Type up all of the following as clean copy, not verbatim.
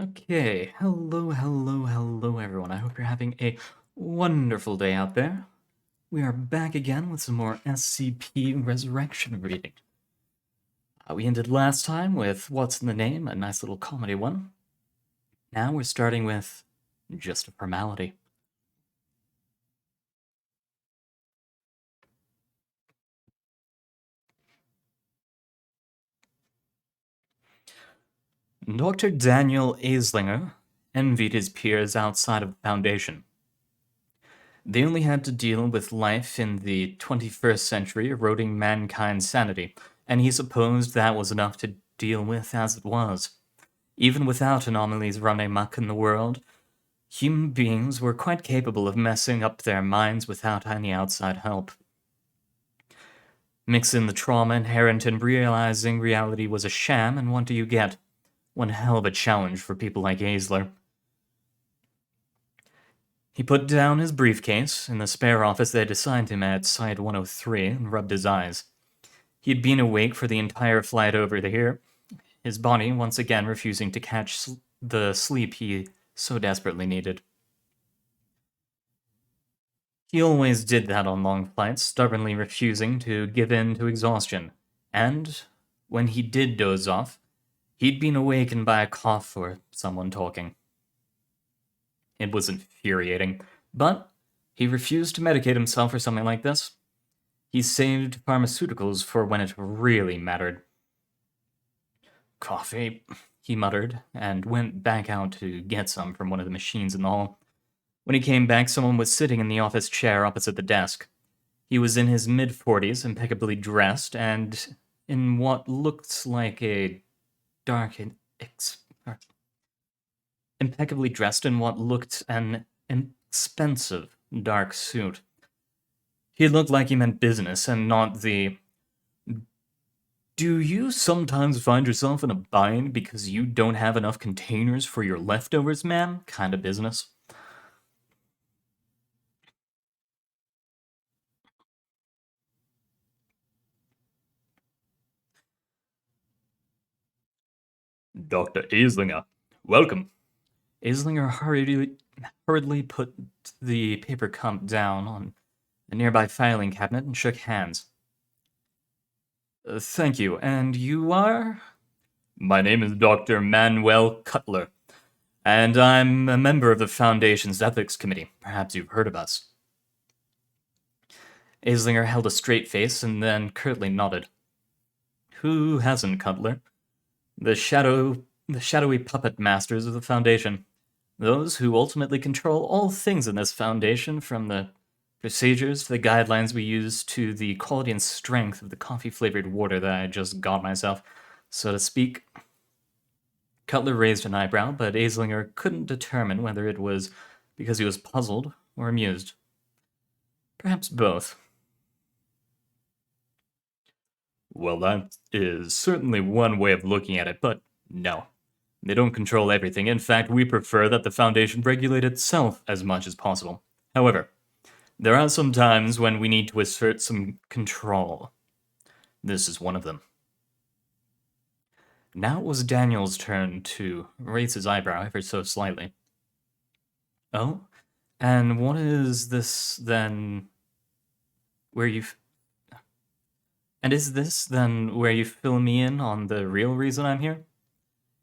Okay, hello everyone. I hope you're having a wonderful day out there. We are back again with some more SCP Resurrection reading. We ended last time with What's in the Name, a nice little comedy one. Now we're starting with Just a Formality. Dr. Daniel Aislinger envied his peers outside of the Foundation. They only had to deal with life in the 21st century eroding mankind's sanity, and he supposed that was enough to deal with as it was. Even without anomalies running amok in the world, human beings were quite capable of messing up their minds without any outside help. Mix in the trauma inherent in realizing reality was a sham, and what do you get? One hell of a challenge for people like Aisler. He put down his briefcase in the spare office they'd assigned him at Site 103 and rubbed his eyes. He'd been awake for the entire flight over here, his body once again refusing to catch the sleep he so desperately needed. He always did that on long flights, stubbornly refusing to give in to exhaustion. And when he did doze off, he'd been awakened by a cough or someone talking. It was infuriating, but he refused to medicate himself for something like this. He saved pharmaceuticals for when it really mattered. Coffee, he muttered, and went back out to get some from one of the machines in the hall. When he came back, someone was sitting in the office chair opposite the desk. He was in his mid-40s, impeccably dressed, and in what looked like a dark impeccably dressed in what looked an expensive dark suit. He looked like he meant business and not the "do you sometimes find yourself in a bind because you don't have enough containers for your leftovers, man?" kind of business. "Dr. Aislinger, welcome." Aislinger hurriedly put the paper cup down on a nearby filing cabinet and shook hands. Thank you, and you are?" "My name is Dr. Manuel Cutler, and I'm a member of the Foundation's Ethics Committee. Perhaps you've heard of us." Aislinger held a straight face and then curtly nodded. Who hasn't, Cutler? The shadowy puppet masters of the Foundation. Those who ultimately control all things in this Foundation, from the procedures to the guidelines we use to the quality and strength of the coffee-flavored water that I just got myself, so to speak. Cutler raised an eyebrow, but Aislinger couldn't determine whether it was because he was puzzled or amused. Perhaps both. Well, that is certainly one way of looking at it, but no. They don't control everything. In fact, we prefer that the Foundation regulate itself as much as possible. However, there are some times when we need to assert some control. This is one of them. Now it was Daniel's turn to raise his eyebrow ever so slightly. Oh? And what is this, then, where you... And is this, then, where you fill me in on the real reason I'm here?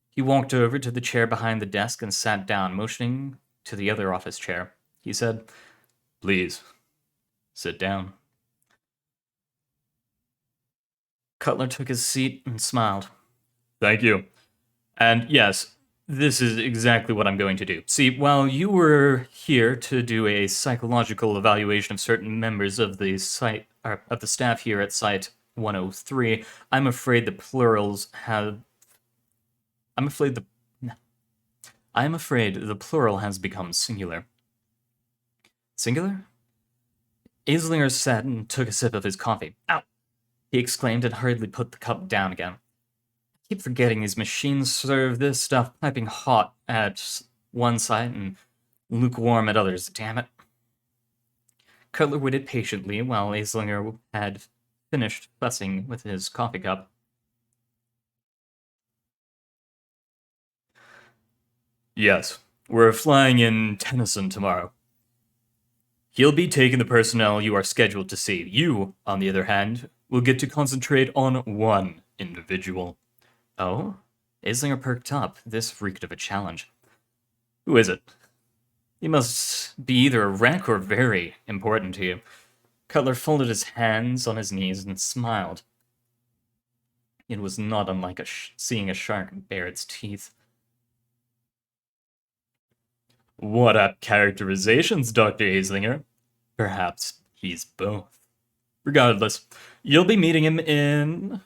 He walked over to the chair behind the desk and sat down, motioning to the other office chair. He said, "Please, sit down." Cutler took his seat and smiled. "Thank you. And yes, this is exactly what I'm going to do. See, while you were here to do a psychological evaluation of certain members of the staff here at Site 103, I'm afraid the plural has become singular." Singular? Aislinger sat and took a sip of his coffee. "Ow!" he exclaimed and hurriedly put the cup down again. "I keep forgetting these machines serve this stuff piping hot at one site and lukewarm at others, damn it." Cutler waited patiently while Aislinger had finished fussing with his coffee cup. Yes, we're flying in Tennyson tomorrow. He'll be taking the personnel you are scheduled to see. You, on the other hand, will get to concentrate on one individual. Oh? Islinger perked up. This reeked of a challenge. Who is it? He must be either a wreck or very important to you. Cutler folded his hands on his knees and smiled. It was not unlike seeing a shark bare its teeth. What apt characterizations, Dr. Islinger. Perhaps he's both. Regardless, you'll be meeting him in,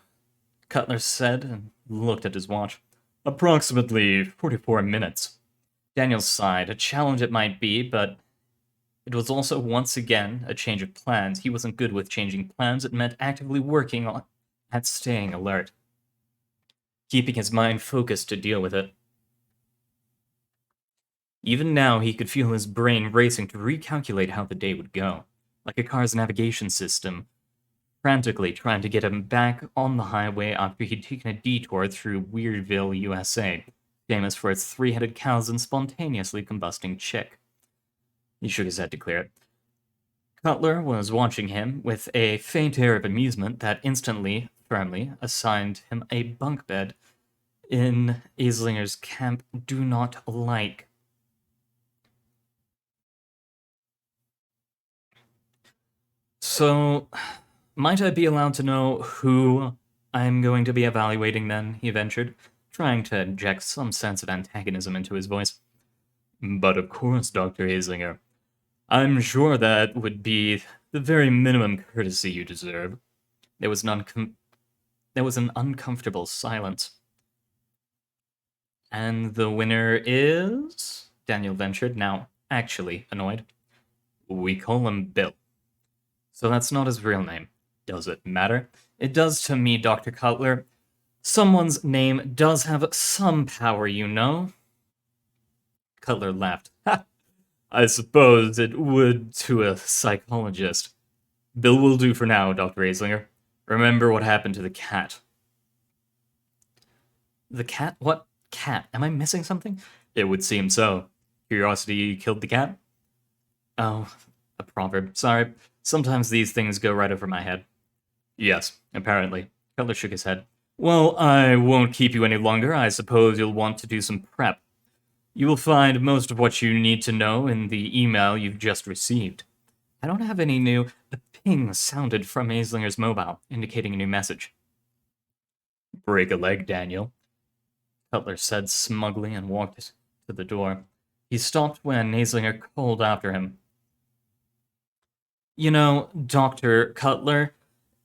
Cutler said and looked at his watch. Approximately 44 minutes. Daniel sighed. A challenge it might be, but it was also once again a change of plans. He wasn't good with changing plans. It meant actively working at staying alert, keeping his mind focused to deal with it. Even now, he could feel his brain racing to recalculate how the day would go, like a car's navigation system, frantically trying to get him back on the highway after he'd taken a detour through Weirdville, USA, famous for its three-headed cows and spontaneously combusting chick. He shook his head to clear it. Cutler was watching him with a faint air of amusement that instantly, firmly, assigned him a bunk bed in Islinger's camp do not like. So, might I be allowed to know who I'm going to be evaluating then? He ventured, trying to inject some sense of antagonism into his voice. But of course, Dr. Islinger. I'm sure that would be the very minimum courtesy you deserve. There was an uncomfortable silence. And the winner is? Daniel ventured, now actually annoyed. We call him Bill. So that's not his real name. Does it matter? It does to me, Dr. Cutler. Someone's name does have some power, you know. Cutler laughed. Ha! I suppose it would to a psychologist. Bill will do for now, Dr. Islinger. Remember what happened to the cat. The cat? What cat? Am I missing something? It would seem so. Curiosity killed the cat? Oh, a proverb. Sorry. Sometimes these things go right over my head. Yes, apparently. Cutler shook his head. Well, I won't keep you any longer. I suppose you'll want to do some prep. You will find most of what you need to know in the email you've just received. I don't have any new... A ping sounded from Islinger's mobile, indicating a new message. Break a leg, Daniel, Cutler said smugly and walked to the door. He stopped when Islinger called after him. You know, Dr. Cutler,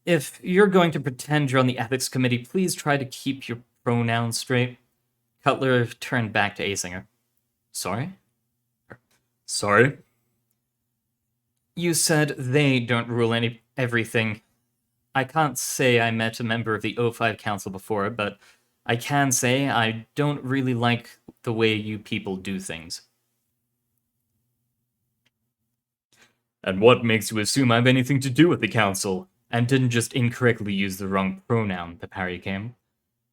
if you're going to pretend you're on the ethics committee, please try to keep your pronouns straight. Cutler turned back to Islinger. Sorry? Sorry? You said they don't rule everything. I can't say I met a member of the O5 Council before, but I can say I don't really like the way you people do things. And what makes you assume I have anything to do with the Council, and didn't just incorrectly use the wrong pronoun, the parry came.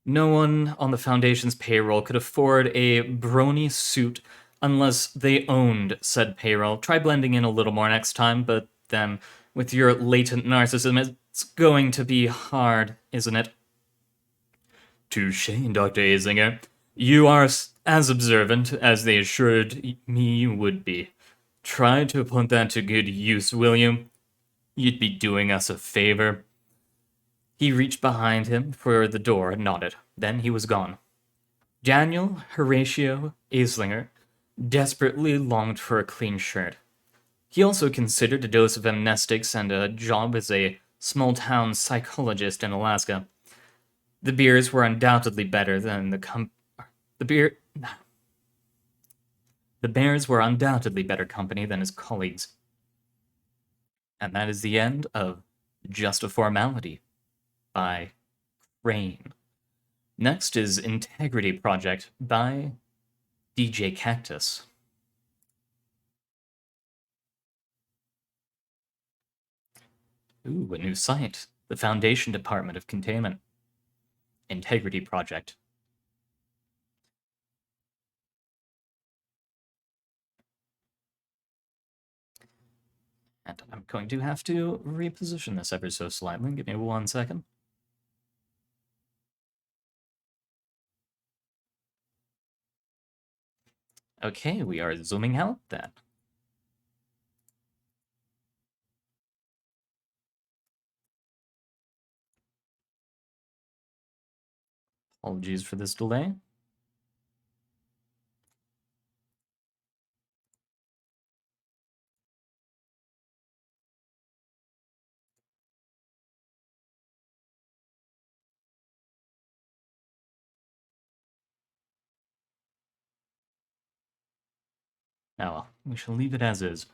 No one on the Foundation's payroll could afford a brony suit unless they owned said payroll. Try blending in a little more next time, but then, with your latent narcissism, it's going to be hard, isn't it? Touche, Dr. Islinger. You are as observant as they assured me you would be. Try to put that to good use, will you? You'd be doing us a favor. He reached behind him for the door and nodded. Then he was gone. Daniel Horatio Islinger desperately longed for a clean shirt. He also considered a dose of amnestics and a job as a small-town psychologist in Alaska. The beers were undoubtedly better than the Bears were undoubtedly better company than his colleagues. And that is the end of Just a Formality by Crane. Next is Integrity Project by DJ Cactus. Ooh, a new site. The Foundation Department of Containment. Integrity Project. And I'm going to have to reposition this ever so slightly. Give me 1 second. Okay, we are zooming out then. Apologies for this delay. Now, well, we shall leave it as is.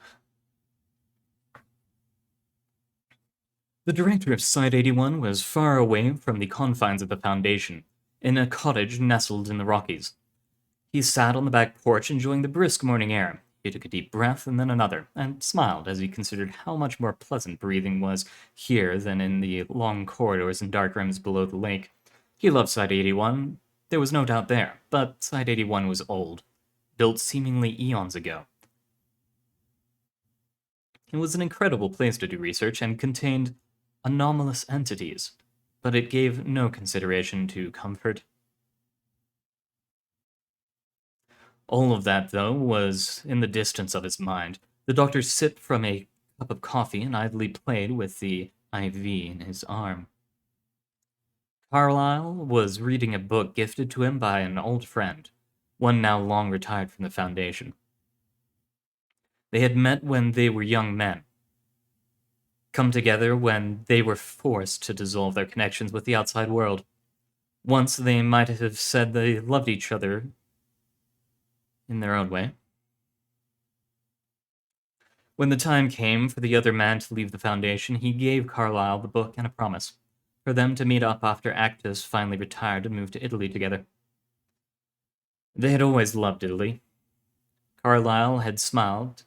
The director of Site 81 was far away from the confines of the Foundation, in a cottage nestled in the Rockies. He sat on the back porch enjoying the brisk morning air. He took a deep breath and then another, and smiled as he considered how much more pleasant breathing was here than in the long corridors and dark rooms below the lake. He loved Site 81, there was no doubt there, but Site 81 was old, built seemingly eons ago. It was an incredible place to do research and contained anomalous entities, but it gave no consideration to comfort. All of that, though, was in the distance of his mind. The doctor sipped from a cup of coffee and idly played with the IV in his arm. Carlyle was reading a book gifted to him by an old friend, one now long retired from the Foundation. They had met when they were young men, come together when they were forced to dissolve their connections with the outside world. Once they might have said they loved each other in their own way. When the time came for the other man to leave the Foundation, he gave Carlyle the book and a promise for them to meet up after Actus finally retired and moved to Italy together. They had always loved Italy. Carlyle had smiled,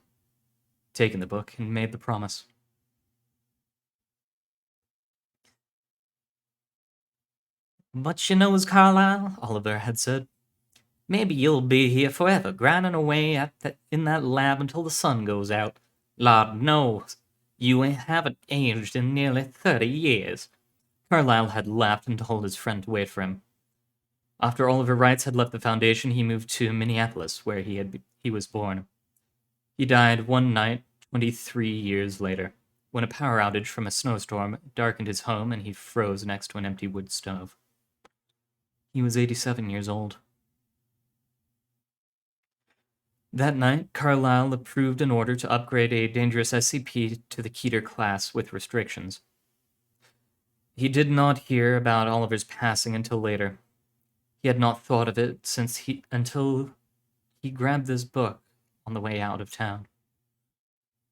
taken the book, and made the promise. "But you knows, Carlyle," Oliver had said, "maybe you'll be here forever, grinding away in that lab until the sun goes out. Lord knows, you haven't aged in nearly 30 years." Carlyle had laughed and told his friend to wait for him. After Oliver Wrights had left the Foundation, he moved to Minneapolis, where he was born. He died one night 23 years later, when a power outage from a snowstorm darkened his home and he froze next to an empty wood stove. He was 87 years old. That night, Carlyle approved an order to upgrade a dangerous SCP to the Keter class with restrictions. He did not hear about Oliver's passing until later. He had not thought of it until he grabbed this book on the way out of town.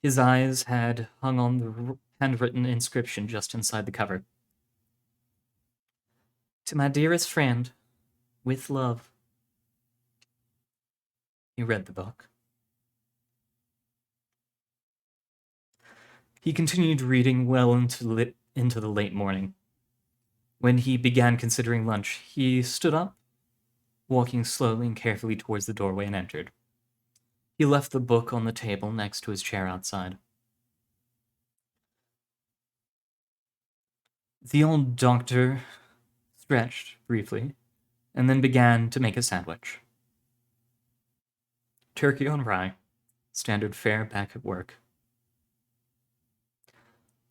His eyes had hung on the handwritten inscription just inside the cover. "To my dearest friend, with love." He read the book. He continued reading well into the late morning. When he began considering lunch, he stood up, walking slowly and carefully towards the doorway, and entered. He left the book on the table next to his chair outside. The old doctor stretched briefly, and then began to make a sandwich. Turkey on rye, standard fare back at work.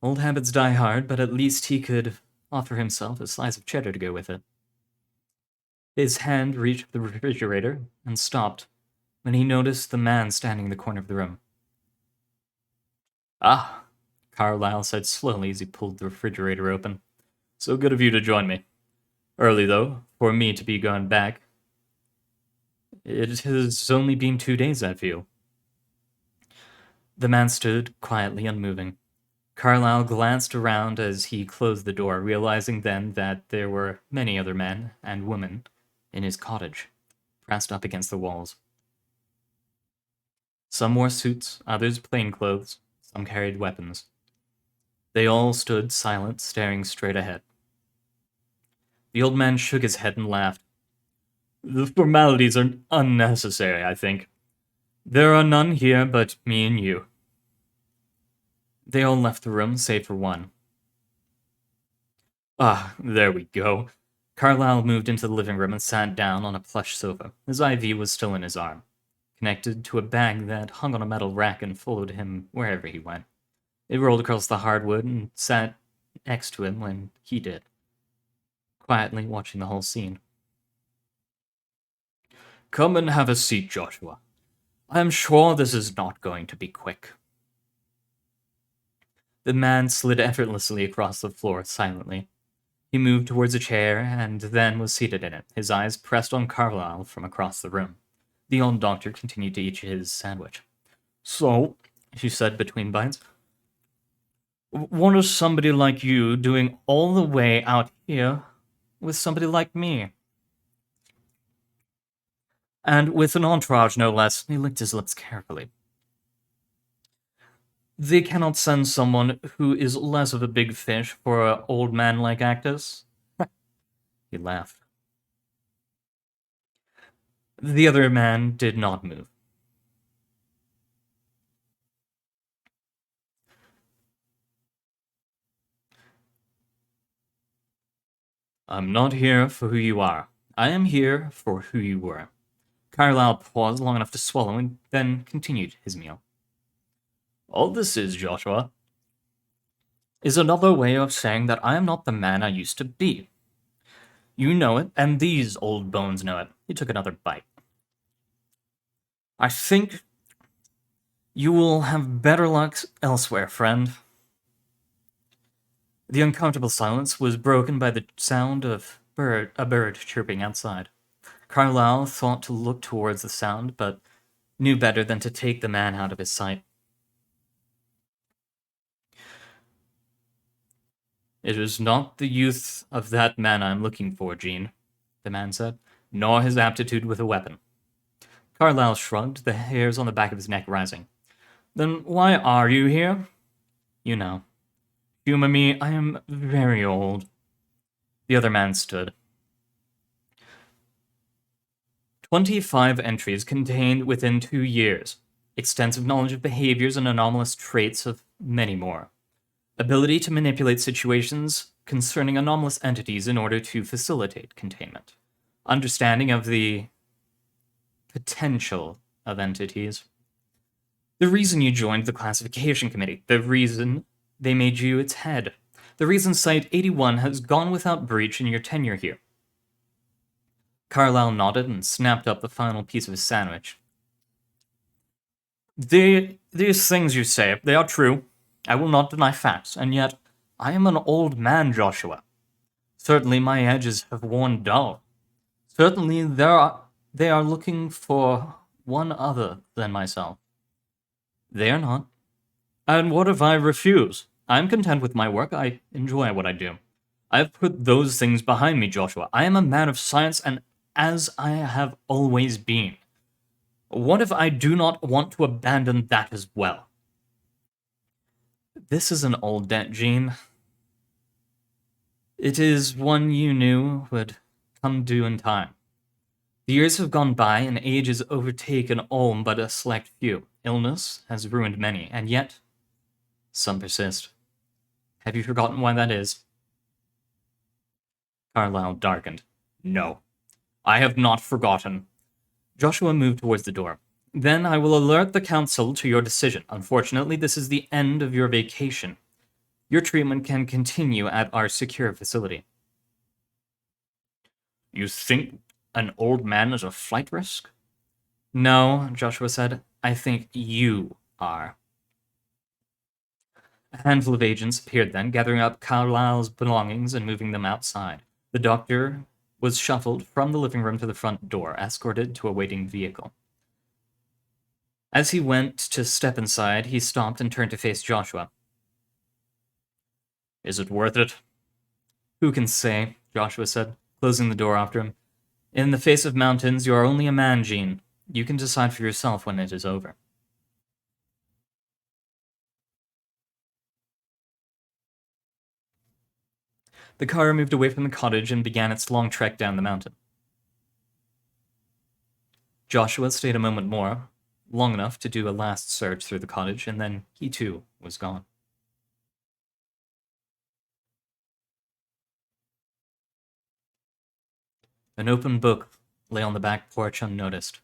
Old habits die hard, but at least he could offer himself a slice of cheddar to go with it. His hand reached the refrigerator and stopped when he noticed the man standing in the corner of the room. "Ah," Carlyle said slowly as he pulled the refrigerator open. "So good of you to join me. Early, though, for me to be gone back. It has only been 2 days, I feel." The man stood quietly unmoving. Carlyle glanced around as he closed the door, realizing then that there were many other men and women in his cottage, pressed up against the walls. Some wore suits, others plainclothes, some carried weapons. They all stood silent, staring straight ahead. The old man shook his head and laughed. "The formalities are unnecessary, I think. There are none here but me and you." They all left the room, save for one. Ah, there we go. Carlyle moved into the living room and sat down on a plush sofa. His IV was still in his arm, connected to a bag that hung on a metal rack and followed him wherever he went. It rolled across the hardwood and sat next to him when he did, quietly watching the whole scene. Come and have a seat, Joshua. I am sure this is not going to be quick. The man slid effortlessly across the floor silently. He moved towards a chair and then was seated in it, his eyes pressed on Carlyle from across the room. The old doctor continued to eat his sandwich. So, he said between bites, what is somebody like you doing all the way out here with somebody like me? And with an entourage, no less. He licked his lips carefully. They cannot send someone who is less of a big fish for an old man like Actus. He laughed. The other man did not move. I'm not here for who you are. I am here for who you were. Carlyle paused long enough to swallow and then continued his meal. All this is, Joshua, is another way of saying that I am not the man I used to be. You know it, and these old bones know it. He took another bite. I think you will have better luck elsewhere, friend. The uncomfortable silence was broken by the sound of a bird chirping outside. Carlyle thought to look towards the sound, but knew better than to take the man out of his sight. It is not the youth of that man I am looking for, Jean, the man said, nor his aptitude with a weapon. Carlyle shrugged, the hairs on the back of his neck rising. Then why are you here? You know. Humor me, I am very old. The other man stood. 25 entries contained within 2 years. Extensive knowledge of behaviors and anomalous traits of many more. Ability to manipulate situations concerning anomalous entities in order to facilitate containment. Understanding of the potential of entities. The reason you joined the classification committee. The reason they made you its head. The reason Site 81 has gone without breach in your tenure here. Carlyle nodded and snapped up the final piece of his sandwich. These things you say, they are true. I will not deny facts, and yet I am an old man, Joshua. Certainly my edges have worn dull. Certainly they are looking for one other than myself. They are not. And what if I refuse? I am content with my work. I enjoy what I do. I have put those things behind me, Joshua. I am a man of science, and as I have always been. What if I do not want to abandon that as well? This is an old debt, Jean. It is one you knew would come due in time. The years have gone by, and age has overtaken all but a select few. Illness has ruined many, and yet some persist. Have you forgotten why that is? Carlyle darkened. No, I have not forgotten. Joshua moved towards the door. Then I will alert the council to your decision. Unfortunately, this is the end of your vacation. Your treatment can continue at our secure facility. You think an old man is a flight risk? No, Joshua said. I think you are. A handful of agents appeared then, gathering up Carlyle's belongings and moving them outside. The doctor was shuffled from the living room to the front door, escorted to a waiting vehicle. As he went to step inside, he stopped and turned to face Joshua. Is it worth it? Who can say, Joshua said, closing the door after him. In the face of mountains, you are only a man, Jean. You can decide for yourself when it is over. The car moved away from the cottage and began its long trek down the mountain. Joshua stayed a moment more, long enough to do a last search through the cottage, and then he too was gone. An open book lay on the back porch unnoticed,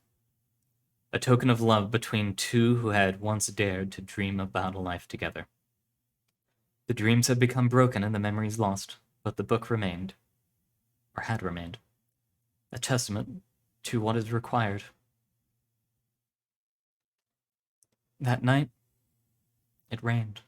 a token of love between two who had once dared to dream about a life together. The dreams had become broken and the memories lost, but the book remained, or had remained, a testament to what is required. That night, it rained.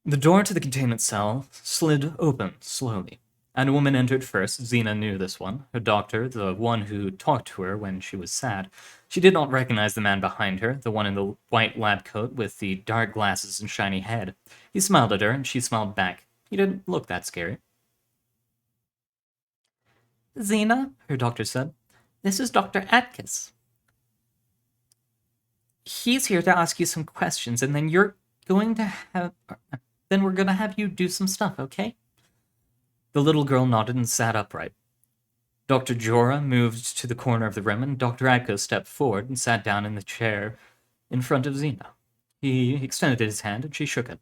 The door to the containment cell slid open slowly, and a woman entered first. Xena knew this one, her doctor, the one who talked to her when she was sad. She did not recognize the man behind her, the one in the white lab coat with the dark glasses and shiny head. He smiled at her, and she smiled back. He didn't look that scary. Xena, her doctor said, this is Dr. Atkiss. He's here to ask you some questions, and then we're going to have you do some stuff, okay? The little girl nodded and sat upright. Dr. Jorah moved to the corner of the room, and Dr. Atkiss stepped forward and sat down in the chair in front of Xena. He extended his hand, and she shook it.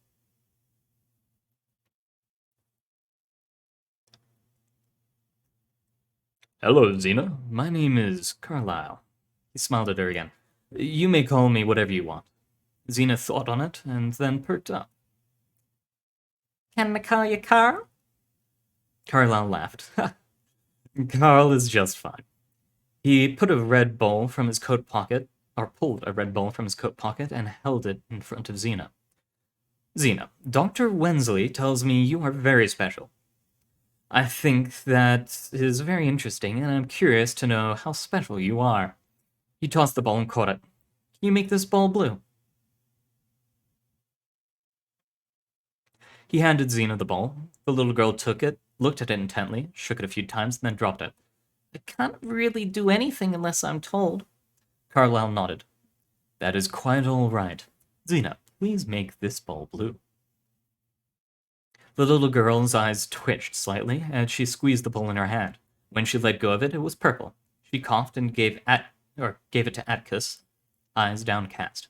Hello, Xena. My name is Carlyle. He smiled at her again. You may call me whatever you want. Xena thought on it, and then perked up. Can I call you Carl? Carlyle laughed. Carl is just fine. He put a red bowl from his coat pocket, or pulled a red bowl from his coat pocket, and held it in front of Xena. Xena, Dr. Wensley tells me you are very special. I think that is very interesting, and I'm curious to know how special you are. He tossed the ball and caught it. Can you make this ball blue? He handed Xena the ball. The little girl took it, looked at it intently, shook it a few times, and then dropped it. I can't really do anything unless I'm told. Carlyle nodded. That is quite all right. Xena, please make this ball blue. The little girl's eyes twitched slightly as she squeezed the ball in her hand. When she let go of it, it was purple. She coughed and gave it to Atkiss, eyes downcast.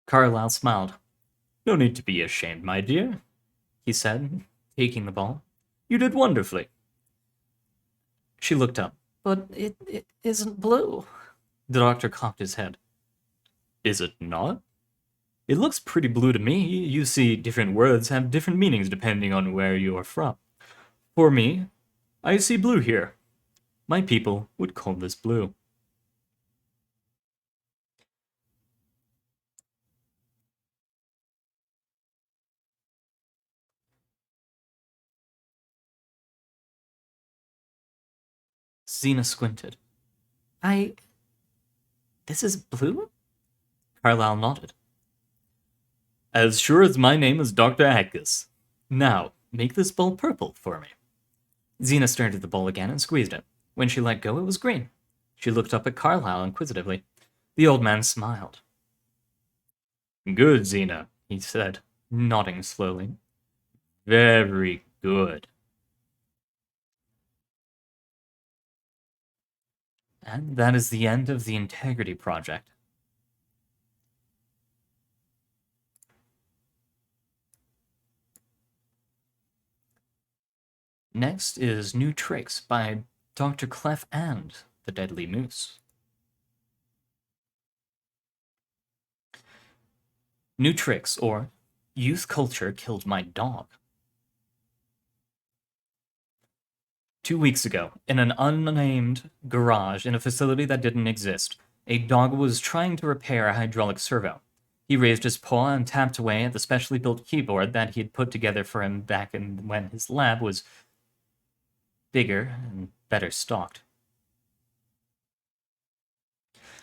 Carlyle smiled. No need to be ashamed, my dear, he said, taking the ball. You did wonderfully. She looked up. But it isn't blue. The doctor cocked his head. Is it not? It looks pretty blue to me. You see, different words have different meanings depending on where you are from. For me, I see blue here. My people would call this blue. Xena squinted. This is blue? Carlyle nodded. As sure as my name is Dr. Atkiss. Now, make this ball purple for me. Xena stared at the ball again and squeezed it. When she let go, it was green. She looked up at Carlyle inquisitively. The old man smiled. Good, Xena, he said, nodding slowly. Very good. And that is the end of the Integrity Project. Next is New Tricks by Dr. Clef and the Deadly Moose. New Tricks, or Youth Culture Killed My Dog. 2 weeks ago, in an unnamed garage in a facility that didn't exist, a dog was trying to repair a hydraulic servo. He raised his paw and tapped away at the specially built keyboard that he had put together for him back when his lab was bigger and better stocked.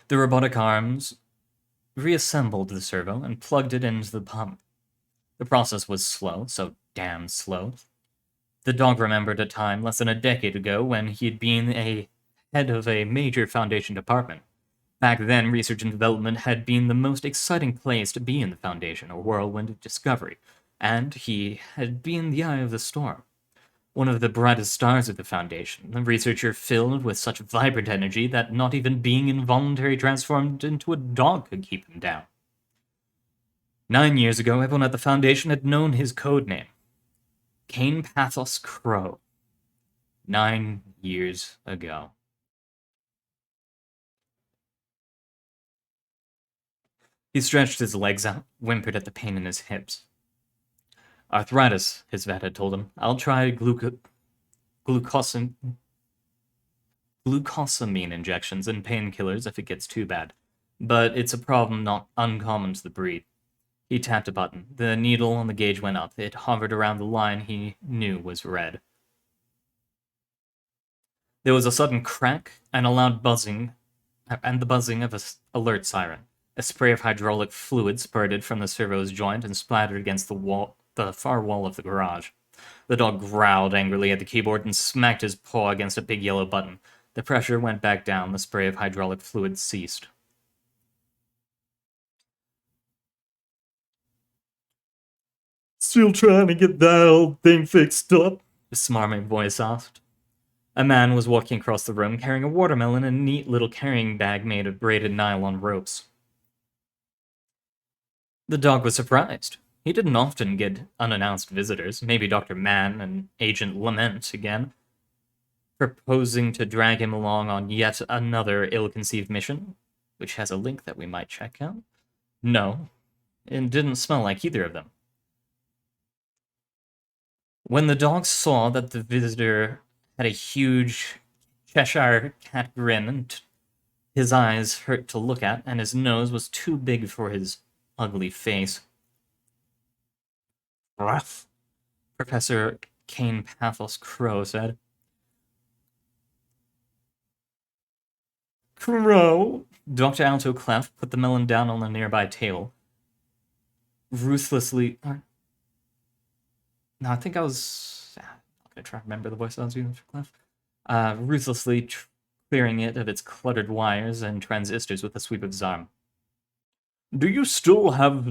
The robotic arms reassembled the servo and plugged it into the pump. The process was slow, so damn slow. The dog remembered a time less than a decade ago when he'd been a head of a major Foundation department. Back then, research and development had been the most exciting place to be in the Foundation, a whirlwind of discovery, and he had been the eye of the storm. One of the brightest stars of the Foundation, a researcher filled with such vibrant energy that not even being involuntarily transformed into a dog could keep him down. 9 years ago, everyone at the Foundation had known his code name. Cain Pathos Crow. 9 years ago. He stretched his legs out, whimpered at the pain in his hips. Arthritis, his vet had told him. I'll try glucosamine injections and painkillers if it gets too bad. But it's a problem not uncommon to the breed. He tapped a button. The needle on the gauge went up. It hovered around the line he knew was red. There was a sudden crack and a loud buzzing, and the buzzing of an alert siren. A spray of hydraulic fluid spurted from the servo's joint and splattered against the far wall of the garage. The dog growled angrily at the keyboard and smacked his paw against a big yellow button. The pressure went back down. The spray of hydraulic fluid ceased. Still trying to get that old thing fixed up? A smarmy voice asked. A man was walking across the room carrying a watermelon in a neat little carrying bag made of braided nylon ropes. The dog was surprised. He didn't often get unannounced visitors, maybe Dr. Mann and Agent Lament again, proposing to drag him along on yet another ill-conceived mission, which has a link that we might check out. No, it didn't smell like either of them. When the dog saw that the visitor had a huge Cheshire cat grin, and his eyes hurt to look at, and his nose was too big for his ugly face. Rough, Professor Cain Pathos Crow said. Crow? Dr. Alto Clef put the melon down on a nearby table. Ruthlessly... No, I think I was... I'm going to try to remember the voice I was using for Clef. Ruthlessly clearing it of its cluttered wires and transistors with a sweep of his arm. Do you still have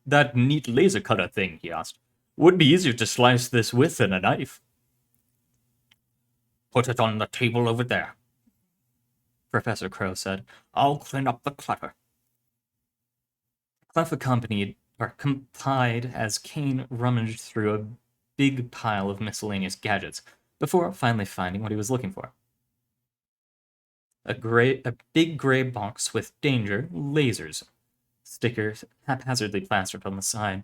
that neat laser cutter thing? He asked. Would be easier to slice this with than a knife. Put it on the table over there, Professor Crow said. I'll clean up the clutter. Clef complied as Cain rummaged through a big pile of miscellaneous gadgets before finally finding what he was looking for. A big gray box with danger lasers stickers haphazardly plastered on the side.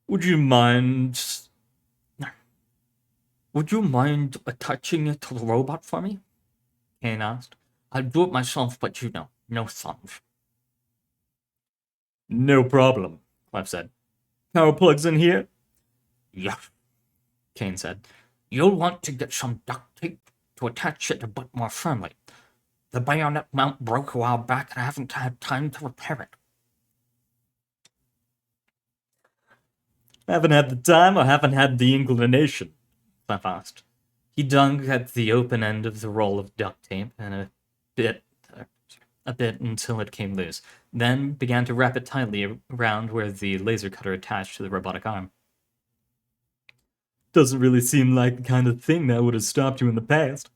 Would you mind attaching it to the robot for me? Cain asked. I'd do it myself, but no thumbs. No problem, Clef said. Power plugs in here? Yes, Cain said. You'll want to get some duct tape to attach it a bit more firmly. The bayonet mount broke a while back and I haven't had time to repair it. Haven't had the time or haven't had the inclination? Clef asked. He dug at the open end of the roll of duct tape and a bit until it came loose, then began to wrap it tightly around where the laser cutter attached to the robotic arm. Doesn't really seem like the kind of thing that would have stopped you in the past.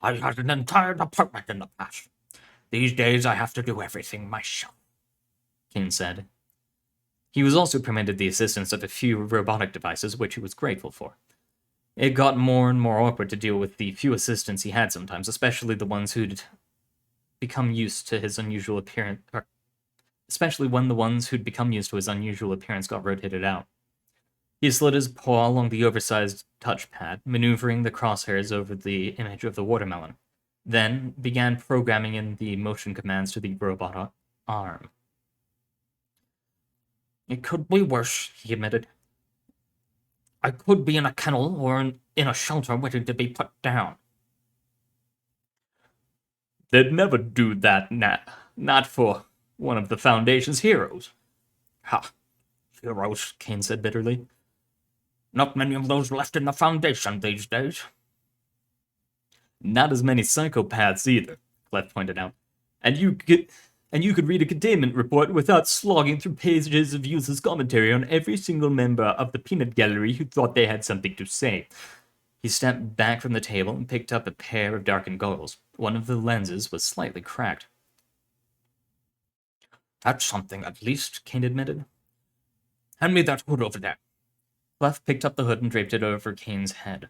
I had an entire department in the past. These days I have to do everything myself, Cain said. He was also permitted the assistance of a few robotic devices, which he was grateful for. It got more and more awkward to deal with the few assistants he had sometimes, especially the ones who'd become used to his unusual appearance, especially when the ones who'd become used to his unusual appearance got rotated out. He slid his paw along the oversized touchpad, maneuvering the crosshairs over the image of the watermelon, then began programming in the motion commands to the robot arm. It could be worse, he admitted. I could be in a kennel or in a shelter waiting to be put down. They'd never do that, not for one of the Foundation's heroes. Ha, heroes, Cain said bitterly. Not many of those left in the Foundation these days. Not as many psychopaths either, Clef pointed out. And you could read a containment report without slogging through pages of useless commentary on every single member of the peanut gallery who thought they had something to say. He stepped back from the table and picked up a pair of darkened goggles. One of the lenses was slightly cracked. That's something, at least, Kane admitted. Hand me that hood over there. Clef picked up the hood and draped it over Kane's head,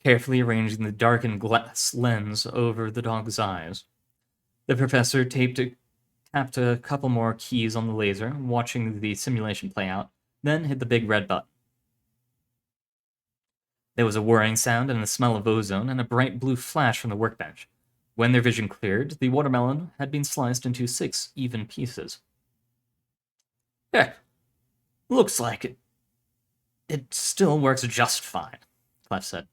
carefully arranging the darkened glass lens over the dog's eyes. The professor tapped a couple more keys on the laser, watching the simulation play out, then hit the big red button. There was a whirring sound and the smell of ozone and a bright blue flash from the workbench. When their vision cleared, the watermelon had been sliced into 6 even pieces. Looks like it. It still works just fine, Clef said.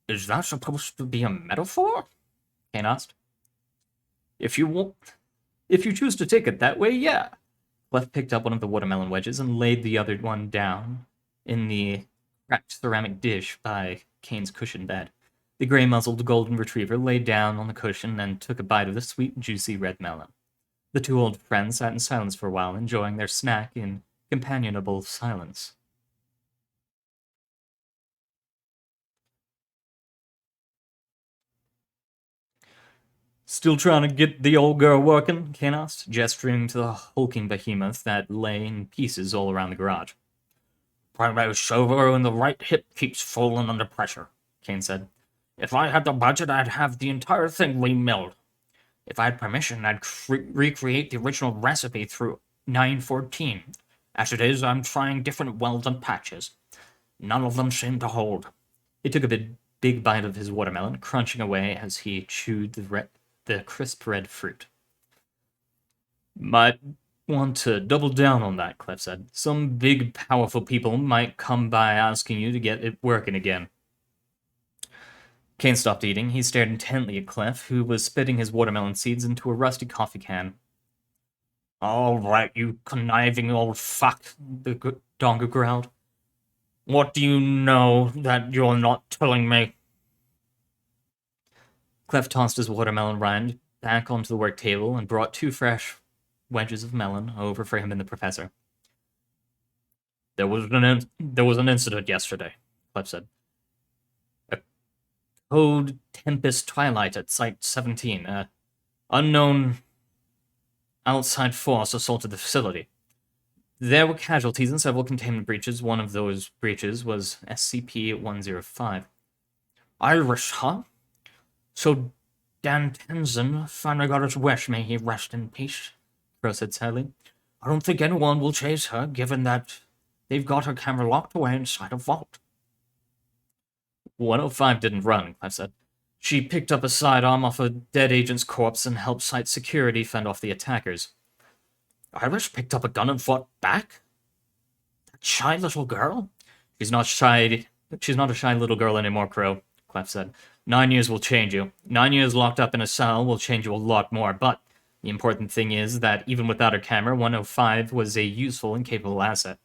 Is that supposed to be a metaphor? Kane asked. If you choose to take it that way, yeah. Clef picked up one of the watermelon wedges and laid the other one down in the cracked ceramic dish by Kane's cushioned bed. The gray-muzzled golden retriever lay down on the cushion and took a bite of the sweet, juicy red melon. The 2 old friends sat in silence for a while, enjoying their snack in companionable silence. Still trying to get the old girl working? Kane asked, gesturing to the hulking behemoth that lay in pieces all around the garage. Primary servo in the right hip keeps falling under pressure, Kane said. If I had the budget, I'd have the entire thing remilled. If I had permission, I'd recreate the original recipe through 914. As it is, I'm trying different welds and patches. None of them seem to hold. He took a big bite of his watermelon, crunching away as he chewed the crisp red fruit. Might want to double down on that, Clef said. Some big, powerful people might come by asking you to get it working again. Kane stopped eating. He stared intently at Clef, who was spitting his watermelon seeds into a rusty coffee can. All right, you conniving old fuck, the Donga growled. What do you know that you're not telling me? Clef tossed his watermelon rind back onto the work table and brought 2 fresh wedges of melon over for him and the professor. There was an incident yesterday, Clef said. A code Tempest Twilight at Site 17. Unknown outside force assaulted the facility. There were casualties and several containment breaches. One of those breaches was SCP-105. Irish, huh? So Dan Tenzin finally got his wish, may he rest in peace, Crow said sadly. I don't think anyone will chase her, given that they've got her camera locked away inside a vault. 105 didn't run, Clef said. She picked up a sidearm off a dead agent's corpse and helped site security fend off the attackers. Irish picked up a gun and fought back? That shy little girl? She's not a shy little girl anymore, Crow, Clef said. 9 years will change you. 9 years locked up in a cell will change you a lot more, but the important thing is that even without her camera, 105 was a useful and capable asset.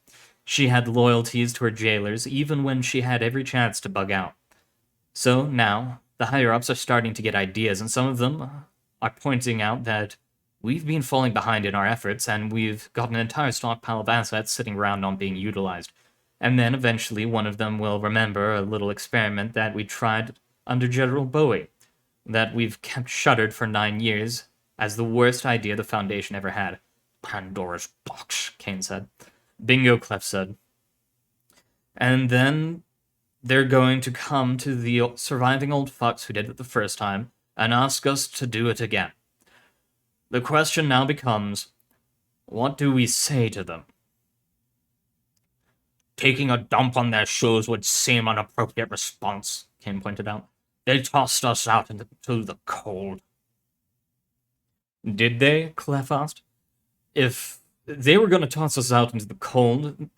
She had loyalties to her jailers, even when she had every chance to bug out. So now, the higher-ups are starting to get ideas, and some of them are pointing out that we've been falling behind in our efforts, and we've got an entire stockpile of assets sitting around not being utilized. And then eventually one of them will remember a little experiment that we tried under General Bowie, that we've kept shuttered for 9 years as the worst idea the Foundation ever had. Pandora's box, Kane said. Bingo, Clef said. And then they're going to come to the surviving old fucks who did it the first time and ask us to do it again. The question now becomes, what do we say to them? Taking a dump on their shoes would seem an appropriate response, Kane pointed out. They tossed us out into the cold. Did they? Clef asked. If they were going to toss us out into the cold,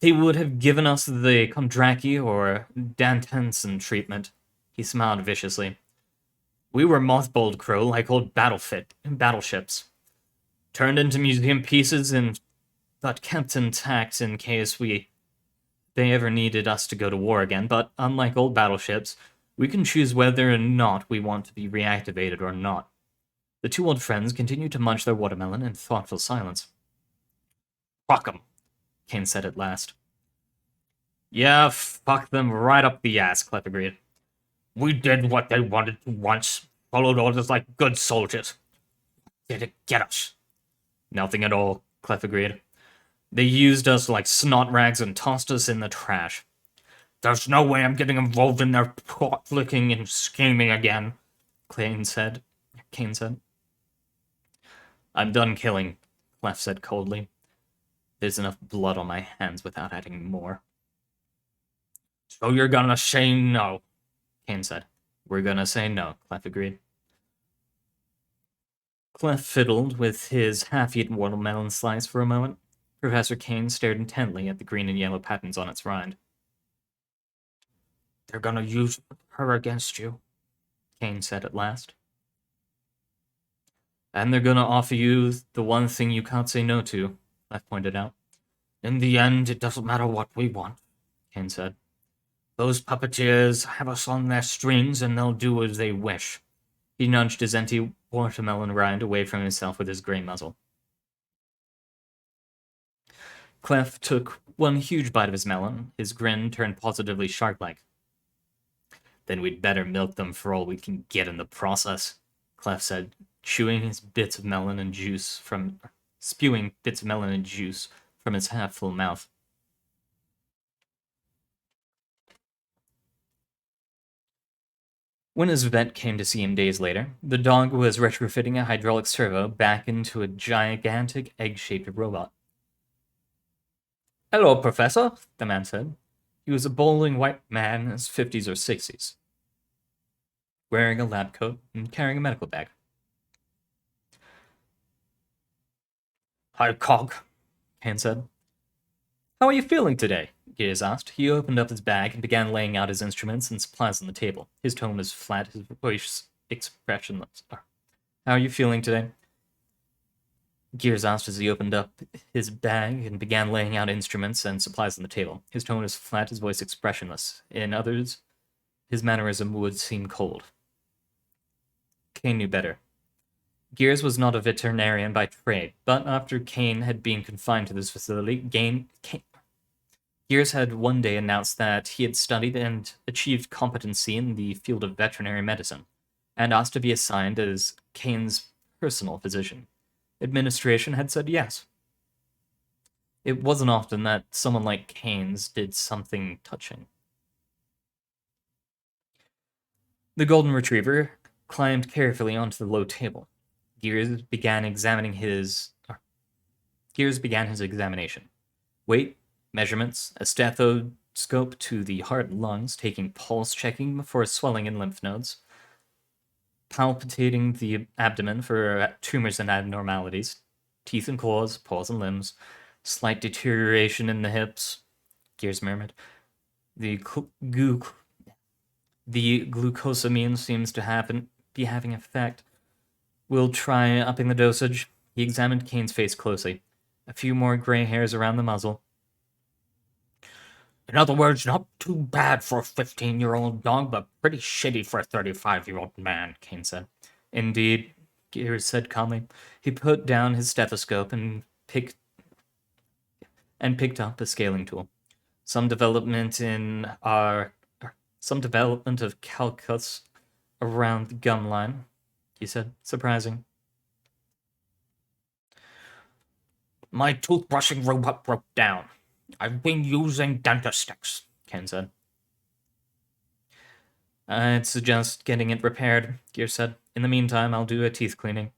they would have given us the Kondraki or Dan Tenson treatment. He smiled viciously. We were mothballed, Crow, like old battleships. Turned into museum pieces but kept intact in case they ever needed us to go to war again. But unlike old battleships, we can choose whether or not we want to be reactivated or not. The 2 old friends continued to munch their watermelon in thoughtful silence. Fuck 'em, Kane said at last. Yeah, fuck them right up the ass, Clef agreed. We did what they wanted to once, followed orders like good soldiers. did it get us? Nothing at all, Clef agreed. They used us like snot rags and tossed us in the trash. There's no way I'm getting involved in their plot flicking and scheming again, Kane said. I'm done killing, Clef said coldly. There's enough blood on my hands without adding more. So you're gonna say no, Kane said. We're gonna say no, Clef agreed. Clef fiddled with his half-eaten watermelon slice for a moment. Professor Kane stared intently at the green and yellow patterns on its rind. They're gonna use her against you, Kane said at last. And they're gonna offer you the one thing you can't say no to, Clef pointed out. In the end, it doesn't matter what we want, Kane said. Those puppeteers have us on their strings and they'll do as they wish. He nudged his empty watermelon rind away from himself with his grey muzzle. Clef took one huge bite of his melon. His grin turned positively shark-like. Then we'd better milk them for all we can get in the process, Clef said, spewing bits of melon and juice from his half-full mouth. When his vet came to see him days later, the dog was retrofitting a hydraulic servo back into a gigantic egg-shaped robot. Hello, Professor, the man said. He was a balding white man in his 50s or 60s, wearing a lab coat and carrying a medical bag. Hi, Cog, Kane said. How are you feeling today? Gears asked. He opened up his bag and began laying out his instruments and supplies on the table. His tone was flat, his voice expressionless. How are you feeling today? Gears asked as he opened up his bag and began laying out instruments and supplies on the table. His tone was flat, his voice expressionless. In others, his mannerism would seem cold. Kane knew better. Gears was not a veterinarian by trade, but after Kane had been confined to this facility, Gears had one day announced that he had studied and achieved competency in the field of veterinary medicine, and asked to be assigned as Kane's personal physician. Administration had said yes. It wasn't often that someone like Kane's did something touching. The golden retriever climbed carefully onto the low table. Gears began his examination. Weight, measurements, a stethoscope to the heart and lungs, taking pulse checking for swelling in lymph nodes, palpitating the abdomen for tumors and abnormalities, teeth and claws, paws and limbs, slight deterioration in the hips, Gears murmured. The glucosamine seems to be having effect. We'll try upping the dosage. He examined Kane's face closely. A few more gray hairs around the muzzle. In other words, not too bad for a 15-year-old dog, but pretty shitty for a 35-year-old man, Kane said. Indeed, Gears said calmly. He put down his stethoscope and picked up a scaling tool. Some development of calculus around the gum line, he said. Surprising. My toothbrushing robot broke down. I've been using dentist sticks, Ken said. I'd suggest getting it repaired, Gears said. In the meantime, I'll do a teeth cleaning.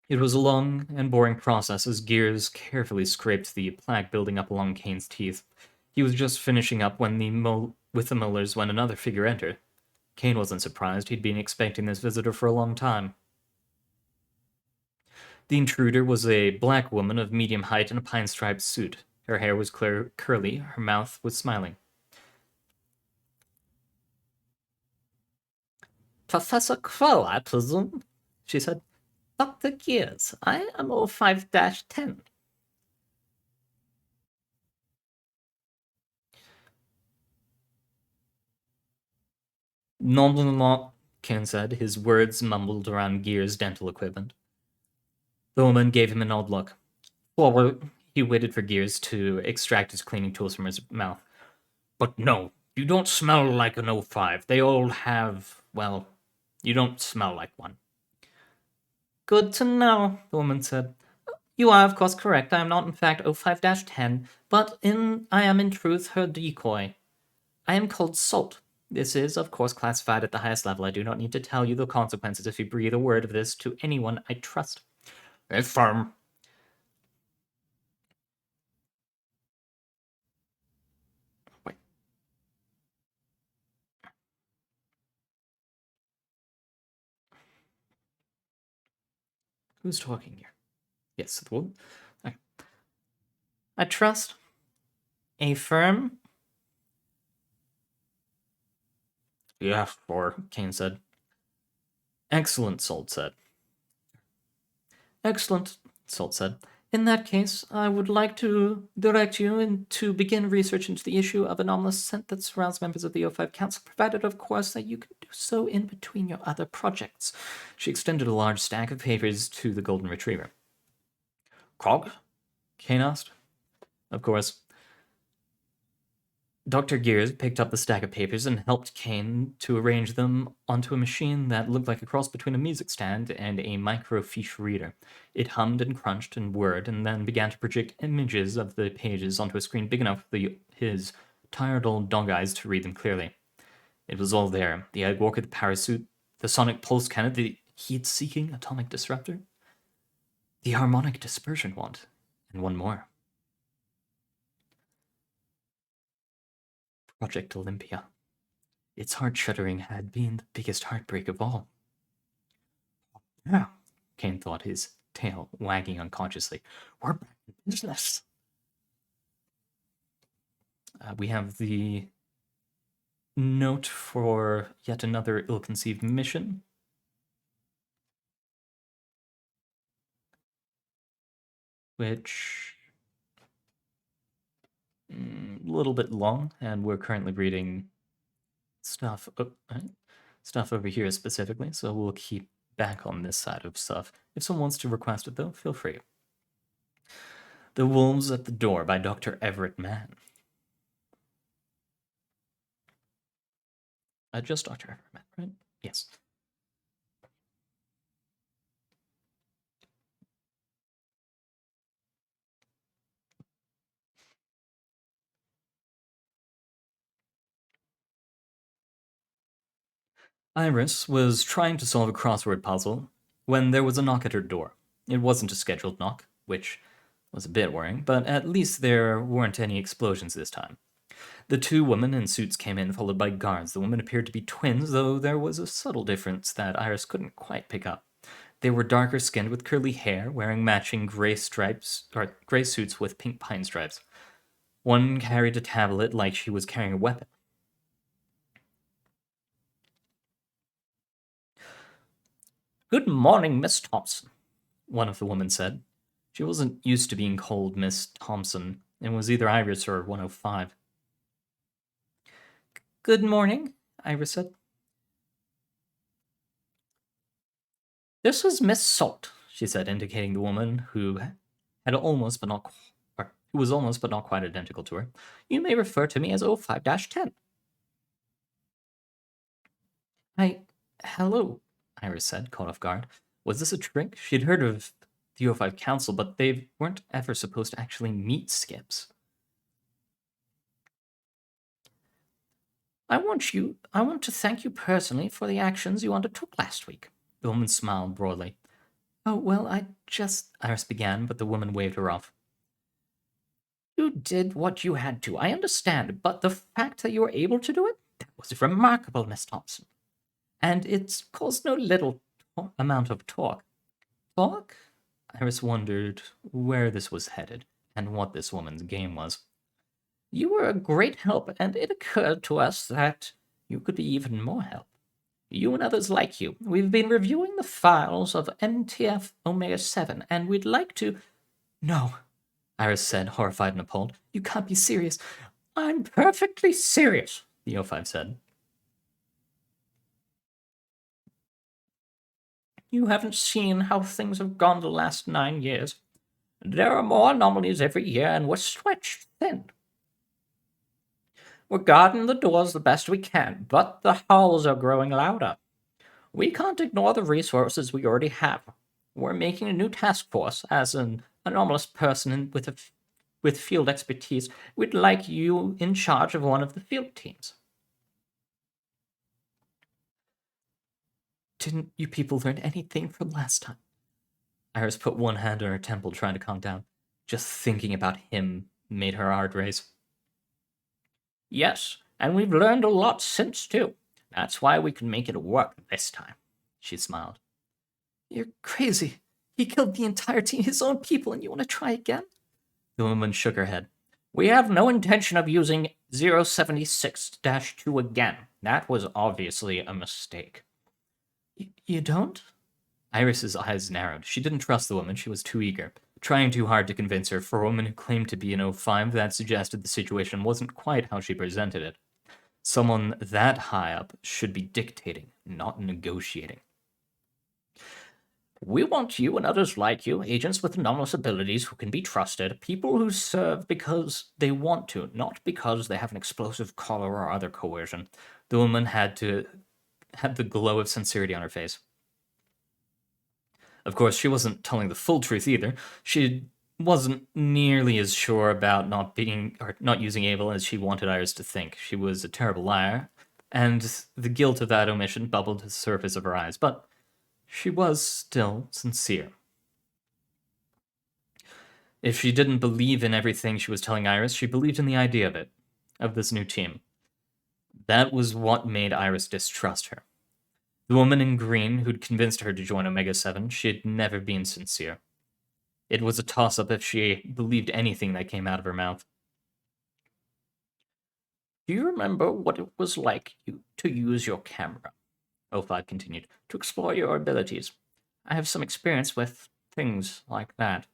It was a long and boring process as Gears carefully scraped the plaque building up along Kane's teeth. He was just finishing up with the molars when another figure entered. Kane wasn't surprised. He'd been expecting this visitor for a long time. The intruder was a black woman of medium height in a pine-striped suit. Her hair was curly, her mouth was smiling. Professor Crow, I presume, she said. Dr. Gears, I am 05-10. Non, Ken said, his words mumbled around Gears' dental equipment. The woman gave him an odd look. Forward, he waited for Gears to extract his cleaning tools from his mouth. But no, you don't smell like an 05. They all have, well, You don't smell like one. Good to know, the woman said. You are, of course, correct. I am not, in fact, O5-10, but I am, in truth, her decoy. I am called Salt. This is, of course, classified at the highest level. I do not need to tell you the consequences if you breathe a word of this to anyone I trust. Affirm. Wait. Who's talking here? Yes, the woman. Okay. I trust. Affirm. Yeah, for Kane said. Excellent, Salt said. Excellent, Salt said. In that case, I would like to direct you to begin research into the issue of anomalous scent that surrounds members of the O5 Council, provided, of course, that you can do so in between your other projects. She extended a large stack of papers to the Golden Retriever. Cog? Kane asked. Of course. Dr. Gears picked up the stack of papers and helped Kane to arrange them onto a machine that looked like a cross between a music stand and a microfiche reader. It hummed and crunched and whirred, and then began to project images of the pages onto a screen big enough for his tired old dog eyes to read them clearly. It was all there. The egg walker, the parasuit, the sonic pulse cannon, the heat-seeking atomic disruptor, the harmonic dispersion wand, and one more. Project Olympia. Its heart-shuddering had been the biggest heartbreak of all. Yeah, Kane thought, his tail wagging unconsciously. We're back in business. We have the note for yet another ill-conceived mission. Which... a little bit long, and we're currently reading stuff over here specifically, so we'll keep back on this side of stuff. If someone wants to request it, though, feel free. The Wolves at the Door by Dr. Everett Mann. Just Dr. Everett Mann, right? Yes. Iris was trying to solve a crossword puzzle when there was a knock at her door. It wasn't a scheduled knock, which was a bit worrying, but at least there weren't any explosions this time. The two women in suits came in, followed by guards. The women appeared to be twins, though there was a subtle difference that Iris couldn't quite pick up. They were darker skinned with curly hair, wearing matching gray suits with pink pine stripes. One carried a tablet like she was carrying a weapon. Good morning, Miss Thompson, one of the women said. She wasn't used to being called Miss Thompson, and was either Iris or 105. Good morning, Iris said. This is Miss Salt, she said, indicating the woman who was almost but not quite identical to her. You may refer to me as O5-10. Hello, Iris said, caught off guard. Was this a trick? She'd heard of the O5 Council, but they weren't ever supposed to actually meet skips. I want to thank you personally for the actions you undertook last week. The woman smiled broadly. Oh, well, Iris began, but the woman waved her off. You did what you had to, I understand, but the fact that you were able to do it, that was remarkable, Miss Thompson. And it's caused no little amount of talk. Talk? Iris wondered where this was headed, and what this woman's game was. You were a great help, and it occurred to us that you could be even more help. You and others like you. We've been reviewing the files of MTF Omega-7, and we'd like to... No, Iris said, horrified and appalled. You can't be serious. I'm perfectly serious, the O5 said. You haven't seen how things have gone the last 9 years. There are more anomalies every year, and we're stretched thin. We're guarding the doors the best we can, but the howls are growing louder. We can't ignore the resources we already have. We're making a new task force. As an anomalous person with field expertise, we'd like you in charge of one of the field teams. Didn't you people learn anything from last time? Iris put one hand on her temple, trying to calm down. Just thinking about him made her heart race. Yes, and we've learned a lot since, too. That's why we can make it work this time. She smiled. You're crazy. He killed the entire team, his own people, and you want to try again? The woman shook her head. We have no intention of using 076-2 again. That was obviously a mistake. You don't? Iris's eyes narrowed. She didn't trust the woman. She was too eager, trying too hard to convince her. For a woman who claimed to be an O5, that suggested the situation wasn't quite how she presented it. Someone that high up should be dictating, not negotiating. We want you and others like you, agents with anomalous abilities who can be trusted, people who serve because they want to, not because they have an explosive collar or other coercion. The woman had the glow of sincerity on her face. Of course, she wasn't telling the full truth either. She wasn't nearly as sure about not using Abel as she wanted Iris to think. She was a terrible liar, and the guilt of that omission bubbled to the surface of her eyes, but she was still sincere. If she didn't believe in everything she was telling Iris, she believed in the idea of this new team. That was what made Iris distrust her. The woman in green who'd convinced her to join Omega-7, she'd never been sincere. It was a toss-up if she believed anything that came out of her mouth. Do you remember what it was like to use your camera? O5 continued, to explore your abilities. I have some experience with things like that.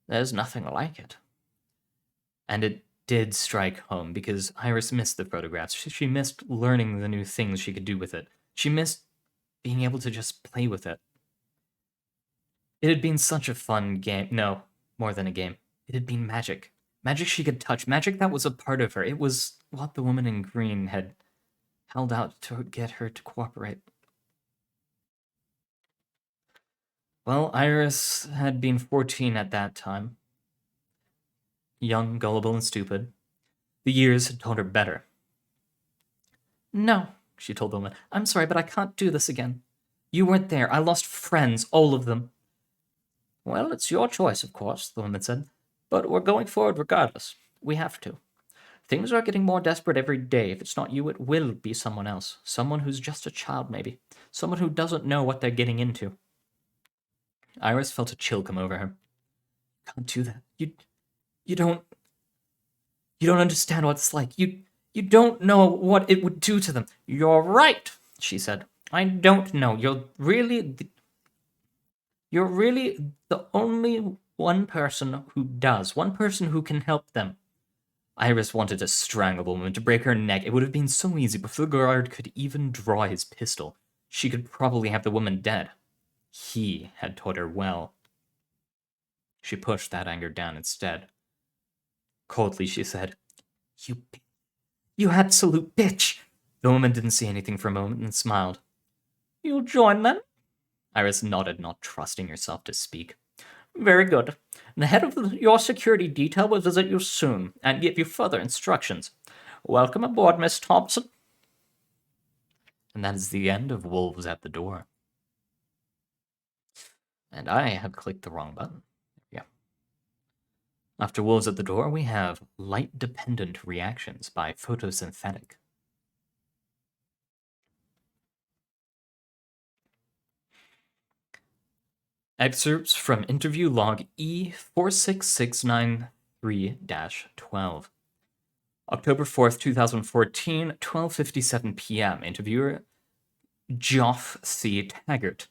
There's nothing like it. And it did strike home, because Iris missed the photographs. She missed learning the new things she could do with it. She missed being able to just play with it. It had been such a fun game. No, more than a game. It had been magic. Magic she could touch. Magic that was a part of her. It was what the woman in green had held out to get her to cooperate. Well, Iris had been 14 at that time. Young, gullible, and stupid. The years had taught her better. No, she told the woman. I'm sorry, but I can't do this again. You weren't there. I lost friends, all of them. Well, it's your choice, of course, the woman said. But we're going forward regardless. We have to. Things are getting more desperate every day. If it's not you, it will be someone else. Someone who's just a child, maybe. Someone who doesn't know what they're getting into. Iris felt a chill come over her. You can't do that. You don't understand what it's like. You don't know what it would do to them. You're right, she said. I don't know. You're really the only one person who does. One person who can help them. Iris wanted to strangle the woman, to break her neck. It would have been so easy before the guard could even draw his pistol. She could probably have the woman dead. He had taught her well. She pushed that anger down instead. Coldly, she said, You absolute bitch! The woman didn't say anything for a moment and smiled. You'll join them? Iris nodded, not trusting herself to speak. Very good. The head of your security detail will visit you soon and give you further instructions. Welcome aboard, Miss Thompson. And that is the end of Wolves at the Door. And I have clicked the wrong button. Yeah. After Wolves at the Door, we have Light-Dependent Reactions by Photosynthetic. Excerpts from interview log E46693-12. October 4th, 2014, 12:57 p.m. Interviewer Geoff C. Taggart.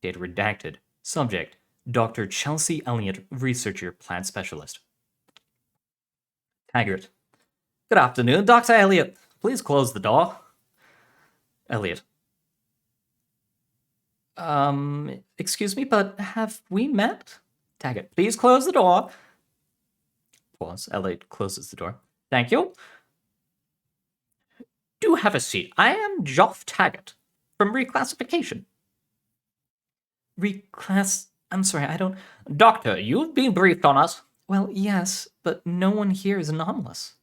Data redacted. Subject Dr. Chelsea Elliott, researcher, plant specialist. Taggart. Good afternoon, Dr. Elliott. Please close the door. Elliott. Excuse me, but have we met? Taggart. Please close the door. Pause. Elliott closes the door. Thank you. Do have a seat. I am Geoff Taggart. from reclassification. I'm sorry, I don't. Doctor, you've been briefed on us. Well, yes, but no one here is anomalous.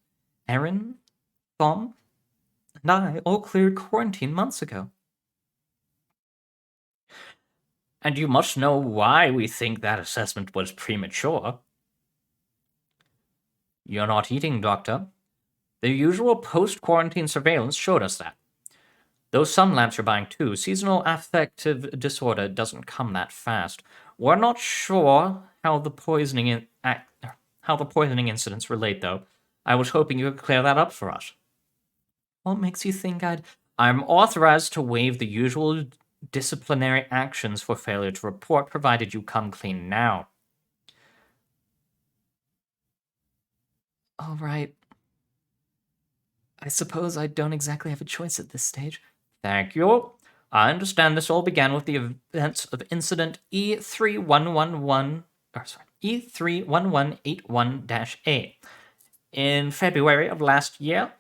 Erin, Thom, and I all cleared quarantine months ago. And you must know why we think that assessment was premature. You're not eating, Doctor. The usual post-quarantine surveillance showed us that. Those sun lamps you're buying too, seasonal affective disorder doesn't come that fast. We're not sure how the poisoning incidents relate, though. I was hoping you could clear that up for us. What makes you think I'm authorized to waive the usual disciplinary actions for failure to report, provided you come clean now. All right. I suppose I don't exactly have a choice at this stage. Thank you. I understand this all began with the events of incident E31181-A in February of last year.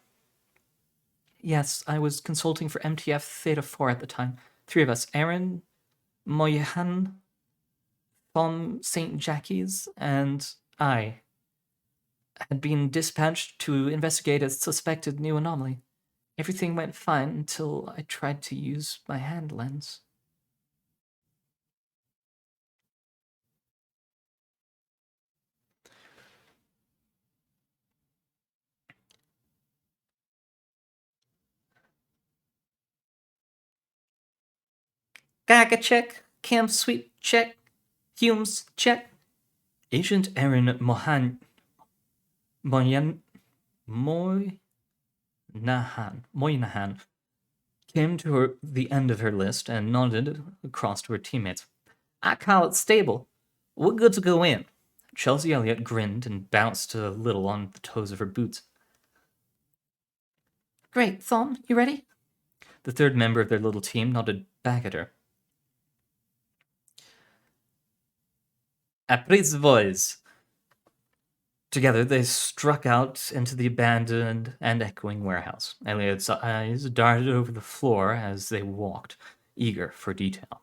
Yes, I was consulting for MTF Theta 4 at the time. 3 of us, Erin, Moyhan, Thom St. Jackie's, and I had been dispatched to investigate a suspected new anomaly. Everything went fine until I tried to use my hand lens. Gaga check. Cam sweep check. Humes check. Agent Erin Moynahan came to the end of her list and nodded across to her teammates. I call it stable. We're good to go in. Chelsea Elliott grinned and bounced a little on the toes of her boots. Great, Thom, you ready? The third member of their little team nodded back at her. Après boys. Together, they struck out into the abandoned and echoing warehouse. Elliot's eyes darted over the floor as they walked, eager for detail.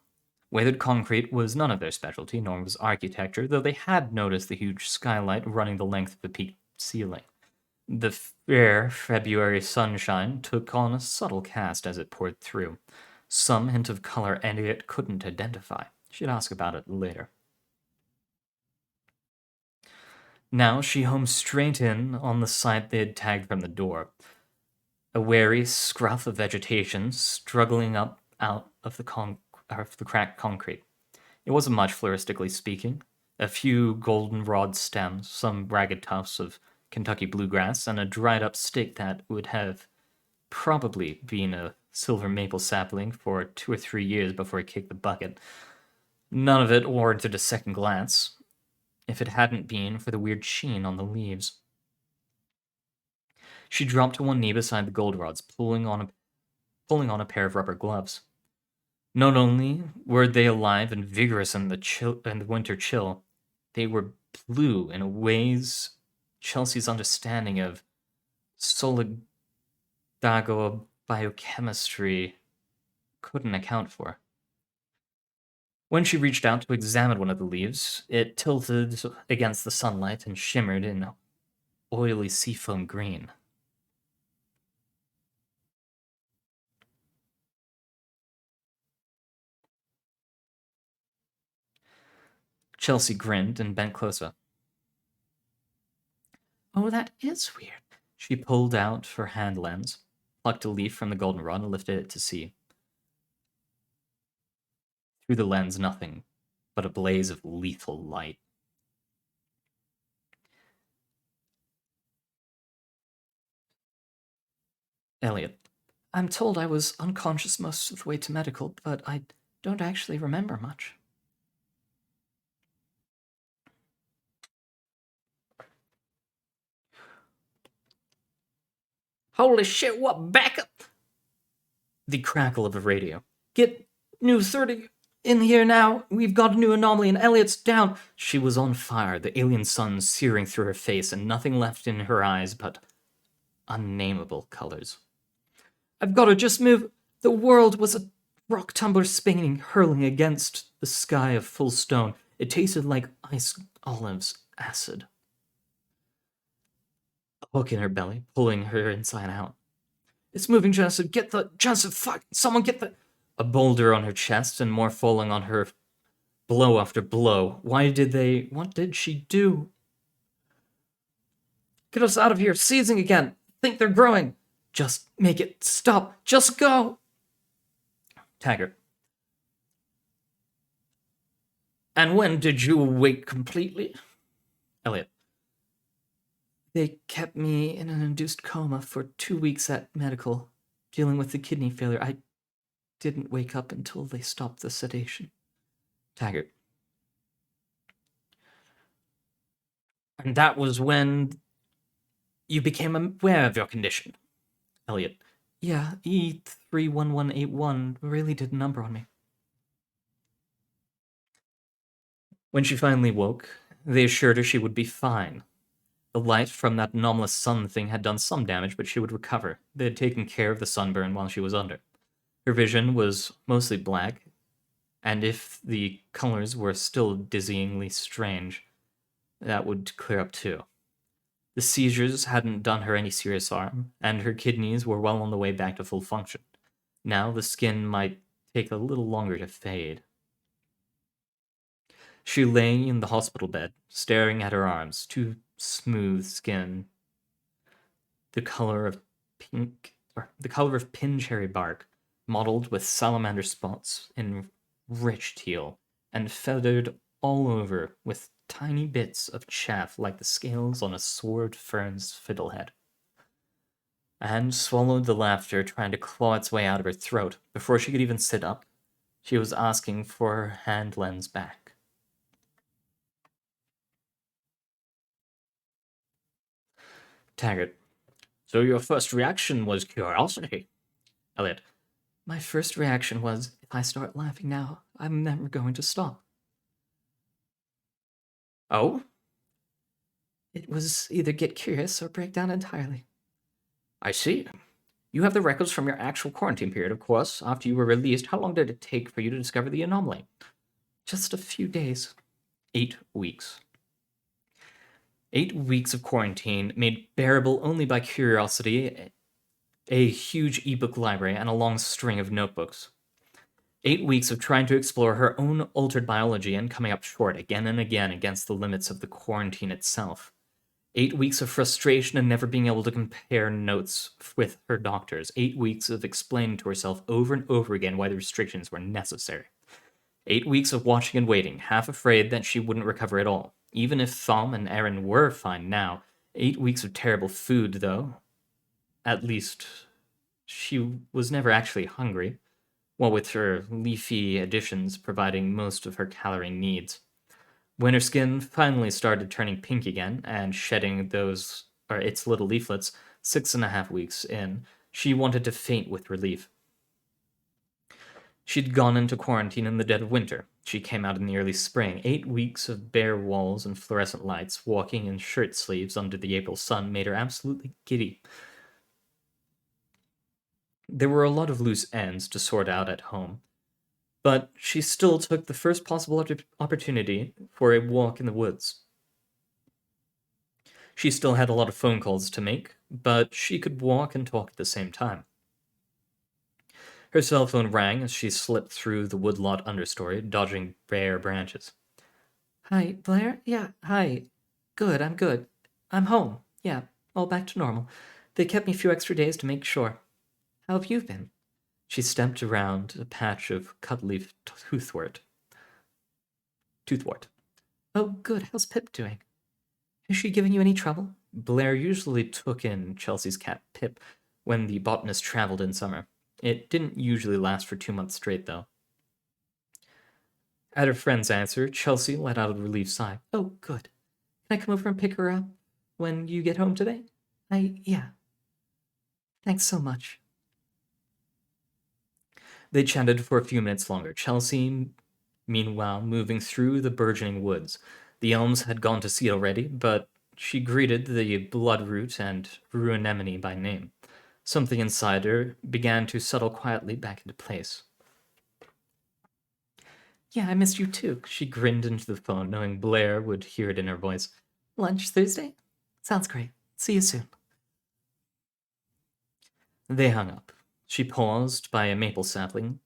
Weathered concrete was none of their specialty, nor was architecture, though they had noticed the huge skylight running the length of the peaked ceiling. The fair February sunshine took on a subtle cast as it poured through. Some hint of color Elliot couldn't identify. She'd ask about it later. Now she homed straight in on the site they had tagged from the door. A wary scruff of vegetation struggling up out of the cracked concrete. It wasn't much, floristically speaking. A few goldenrod stems, some ragged tufts of Kentucky bluegrass, and a dried-up stick that would have probably been a silver maple sapling for 2 or 3 years before he kicked the bucket. None of it warranted a second glance, if it hadn't been for the weird sheen on the leaves. She dropped to one knee beside the goldenrods, pulling on a pair of rubber gloves. Not only were they alive and vigorous in the winter chill, they were blue in ways Chelsea's understanding of solidago biochemistry couldn't account for. When she reached out to examine one of the leaves, it tilted against the sunlight and shimmered in oily seafoam green. Chelsea grinned and bent closer. Oh, that is weird. She pulled out her hand lens, plucked a leaf from the goldenrod, and lifted it to see. Through the lens, nothing but a blaze of lethal light. Elliot, I'm told I was unconscious most of the way to medical, but I don't actually remember much. Holy shit, what backup? The crackle of a radio. Get News 30 in here now. We've got a new anomaly and Elliot's down. She was on fire, the alien sun searing through her face, and nothing left in her eyes but unnameable colors. I've got to just move. The world was a rock tumbler spinning, hurling against the sky of full stone. It tasted like ice olives acid. A hook in her belly, pulling her inside out. It's moving, Joseph. Joseph, fuck! Someone get the... A boulder on her chest and more falling on her blow after blow. What did she do? Get us out of here, seizing again. Think they're growing. Just make it stop. Just go. Taggart. And when did you awake completely? Elliot. They kept me in an induced coma for 2 weeks at medical, dealing with the kidney failure. I didn't wake up until they stopped the sedation. Taggart. And that was when you became aware of your condition? Elliot. Yeah, E31181 really did a number on me. When she finally woke, they assured her she would be fine. The light from that anomalous sun thing had done some damage, but she would recover. They had taken care of the sunburn while she was under. Her vision was mostly black, and if the colors were still dizzyingly strange, that would clear up too. The seizures hadn't done her any serious harm, and her kidneys were well on the way back to full function. Now the skin might take a little longer to fade. She lay in the hospital bed, staring at her arms, two smooth skin, the color of pin cherry bark, mottled with salamander spots in rich teal, and feathered all over with tiny bits of chaff like the scales on a sword fern's fiddlehead. Anne swallowed the laughter, trying to claw its way out of her throat. Before she could even sit up, she was asking for her hand lens back. Taggart. So your first reaction was curiosity? Elliot. My first reaction was, if I start laughing now, I'm never going to stop. Oh? It was either get curious or break down entirely. I see. You have the records from your actual quarantine period, of course. After you were released, how long did it take for you to discover the anomaly? Just a few days. 8 weeks. 8 weeks of quarantine, made bearable only by curiosity, a huge ebook library, and a long string of notebooks. 8 weeks of trying to explore her own altered biology and coming up short again and again against the limits of the quarantine itself. 8 weeks of frustration and never being able to compare notes with her doctors. 8 weeks of explaining to herself over and over again why the restrictions were necessary. 8 weeks of watching and waiting, half afraid that she wouldn't recover at all. Even if Thom and Aaron were fine now, 8 weeks of terrible food, though. At least, she was never actually hungry, while with her leafy additions providing most of her calorie needs. When her skin finally started turning pink again and shedding its little leaflets 6.5 weeks in, she wanted to faint with relief. She'd gone into quarantine in the dead of winter. She came out in the early spring. 8 weeks of bare walls and fluorescent lights, walking in shirt sleeves under the April sun made her absolutely giddy. There were a lot of loose ends to sort out at home, but she still took the first possible opportunity for a walk in the woods. She still had a lot of phone calls to make, but she could walk and talk at the same time. Her cell phone rang as she slipped through the woodlot understory, dodging bare branches. Hi, Blair? Yeah, hi. Good, I'm good. I'm home. Yeah, all back to normal. They kept me a few extra days to make sure. How have you been? She stepped around a patch of cutleaf toothwort. Oh, good. How's Pip doing? Is she giving you any trouble? Blair usually took in Chelsea's cat Pip when the botanist traveled in summer. It didn't usually last for 2 months straight, though. At her friend's answer, Chelsea let out a relieved sigh. Oh, good. Can I come over and pick her up when you get home today? Yeah. Thanks so much. They chatted for a few minutes longer, Chelsea, meanwhile, moving through the burgeoning woods. The elms had gone to seed already, but she greeted the bloodroot and ruinemone by name. Something inside her began to settle quietly back into place. Yeah, I missed you too. She grinned into the phone, knowing Blair would hear it in her voice. Lunch Thursday? Sounds great. See you soon. They hung up. She paused by a maple sapling,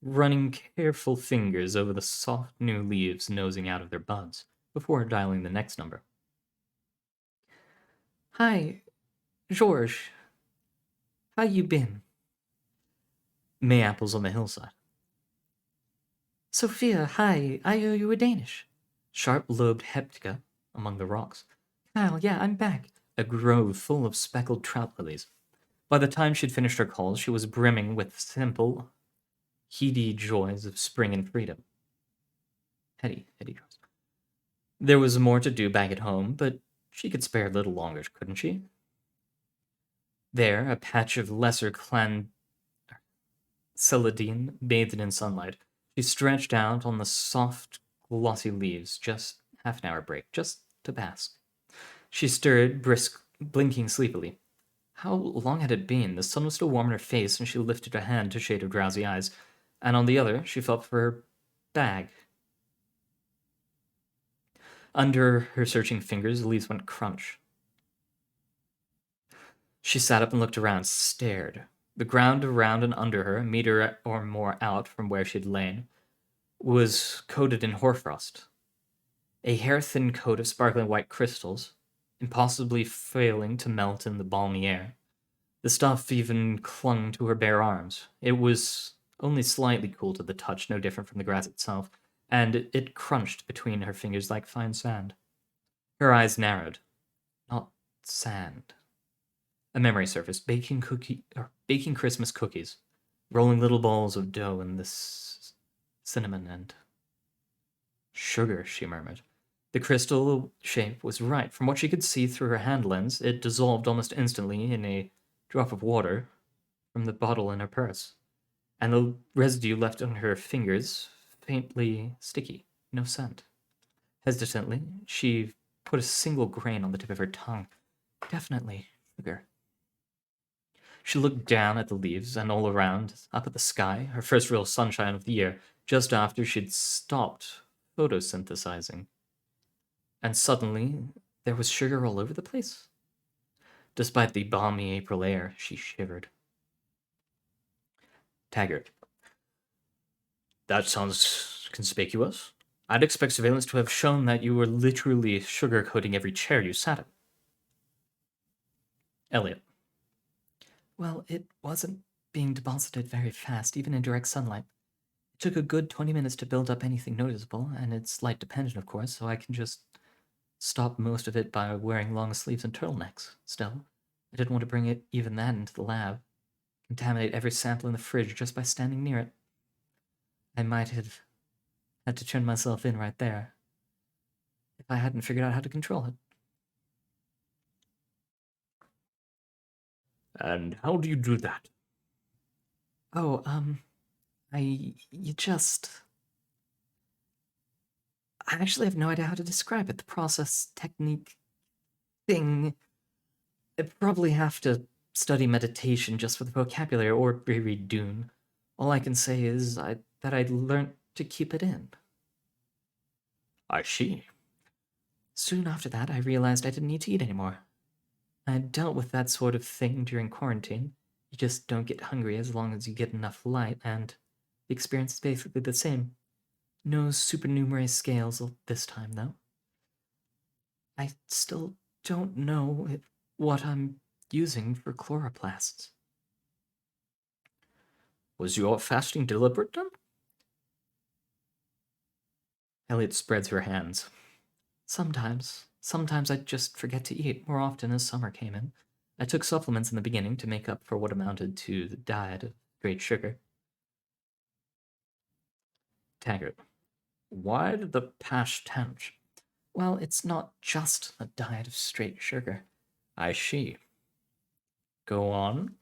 running careful fingers over the soft new leaves nosing out of their buds, before dialing the next number. Hi, George. How you been? Mayapples on the hillside. Sophia, hi. I owe you a Danish. Sharp-lobed heptica among the rocks. Kyle, yeah, I'm back. A grove full of speckled trout lilies. By the time she'd finished her calls, she was brimming with simple, heady joys of spring and freedom. Heady joys. There was more to do back at home, but she could spare a little longer, couldn't she? There, a patch of lesser clan celadine bathed in sunlight. She stretched out on the soft, glossy leaves, just half an hour break, just to bask. She stirred, blinking sleepily. How long had it been? The sun was still warm in her face, and she lifted a hand to shade her drowsy eyes, and on the other she felt for her bag. Under her searching fingers, the leaves went crunch. She sat up and looked around, stared. The ground around and under her, a meter or more out from where she'd lain, was coated in hoarfrost. A hair-thin coat of sparkling white crystals, impossibly failing to melt in the balmy air. The stuff even clung to her bare arms. It was only slightly cool to the touch, no different from the grass itself, and it crunched between her fingers like fine sand. Her eyes narrowed. Not sand. A memory surfaced, baking Christmas cookies, rolling little balls of dough in this cinnamon and sugar, she murmured. The crystal shape was right. From what she could see through her hand lens, it dissolved almost instantly in a drop of water from the bottle in her purse, and the residue left on her fingers faintly sticky, no scent. Hesitantly, she put a single grain on the tip of her tongue. Definitely sugar. She looked down at the leaves and all around, up at the sky, her first real sunshine of the year, just after she'd stopped photosynthesizing. And suddenly, there was sugar all over the place. Despite the balmy April air, she shivered. Taggart. That sounds conspicuous. I'd expect surveillance to have shown that you were literally sugar-coating every chair you sat in. Elliot. Well, it wasn't being deposited very fast, even in direct sunlight. It took a good 20 minutes to build up anything noticeable, and it's light dependent, of course, so I can just stop most of it by wearing long sleeves and turtlenecks. Still, I didn't want to bring even that into the lab, contaminate every sample in the fridge just by standing near it. I might have had to turn myself in right there if I hadn't figured out how to control it. And how do you do that? Oh, I actually have no idea how to describe it. The process, technique, thing. I'd probably have to study meditation just for the vocabulary or reread Dune. All I can say is that I'd learned to keep it in. I see. Soon after that, I realized I didn't need to eat anymore. I dealt with that sort of thing during quarantine. You just don't get hungry as long as you get enough light, and the experience is basically the same. No supernumerary scales this time, though. I still don't know what I'm using for chloroplasts. Was your fasting deliberate then? Elliot spreads her hands. Sometimes. Sometimes I just forget to eat, more often as summer came in. I took supplements in the beginning to make up for what amounted to the diet of straight sugar. Taggart. Why did the past tense? Well, it's not just a diet of straight sugar. I see. Go on.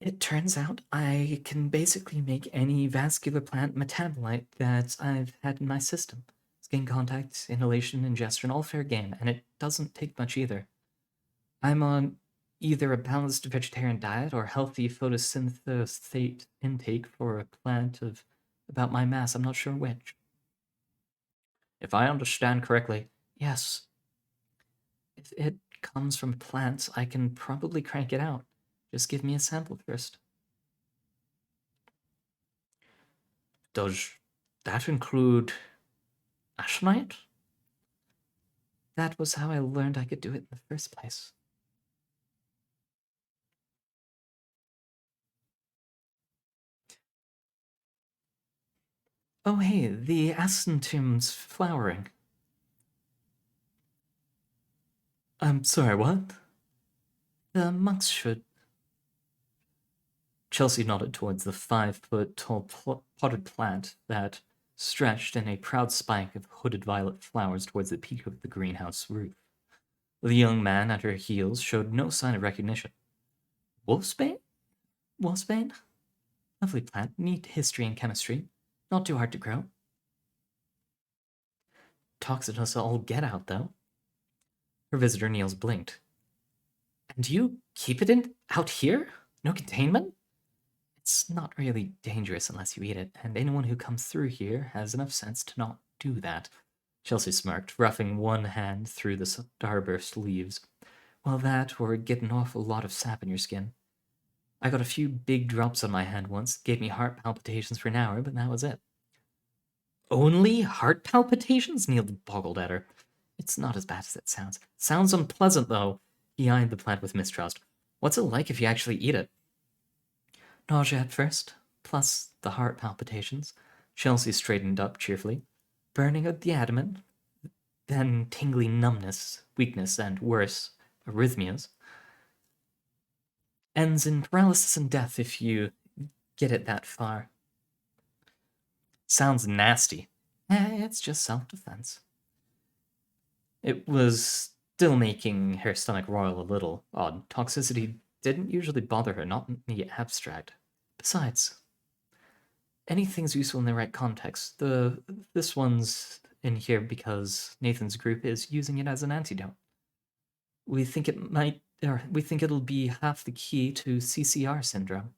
It turns out I can basically make any vascular plant metabolite that I've had in my system. Skin contact, inhalation, ingestion, all fair game, and it doesn't take much either. I'm on either a balanced vegetarian diet or healthy photosynthesate intake for a plant of about my mass. I'm not sure which. If I understand correctly, Yes. If it comes from plants, I can probably crank it out. Just give me a sample first. does that include aconite? That was how I learned I could do it in the first place. Oh, hey, the acentum's flowering. I'm sorry, what? The monks should. Chelsea nodded towards the 5-foot tall potted plant that stretched in a proud spike of hooded violet flowers towards the peak of the greenhouse roof. The young man at her heels showed no sign of recognition. Wolfsbane? Wolfsbane? Lovely plant, neat history and chemistry. Not too hard to grow. Toxinous all get out, though. Her visitor Niels blinked. And you keep it in out here? No containment? It's not really dangerous unless you eat it, and anyone who comes through here has enough sense to not do that. Chelsea smirked, roughing one hand through the starburst leaves. Well, that or get an awful lot of sap in your skin. I got a few big drops on my hand once, gave me heart palpitations for an hour, but that was it. Only heart palpitations? Neil boggled at her. It's not as bad as it sounds. Sounds unpleasant, though. He eyed the plant with mistrust. What's it like if you actually eat it? Nausea at first, plus the heart palpitations. Chelsea straightened up cheerfully. Burning of the abdomen, Then tingly numbness, weakness, and worse, arrhythmias. ends in paralysis and death if you get it that far. Sounds nasty. It's just self-defense. It was still making her stomach roil a little. Odd. Toxicity didn't usually bother her, not in the abstract. Besides, anything's useful in the right context. This one's in here because Nathan's group is using it as an antidote. We think it'll be half the key to CCR syndrome.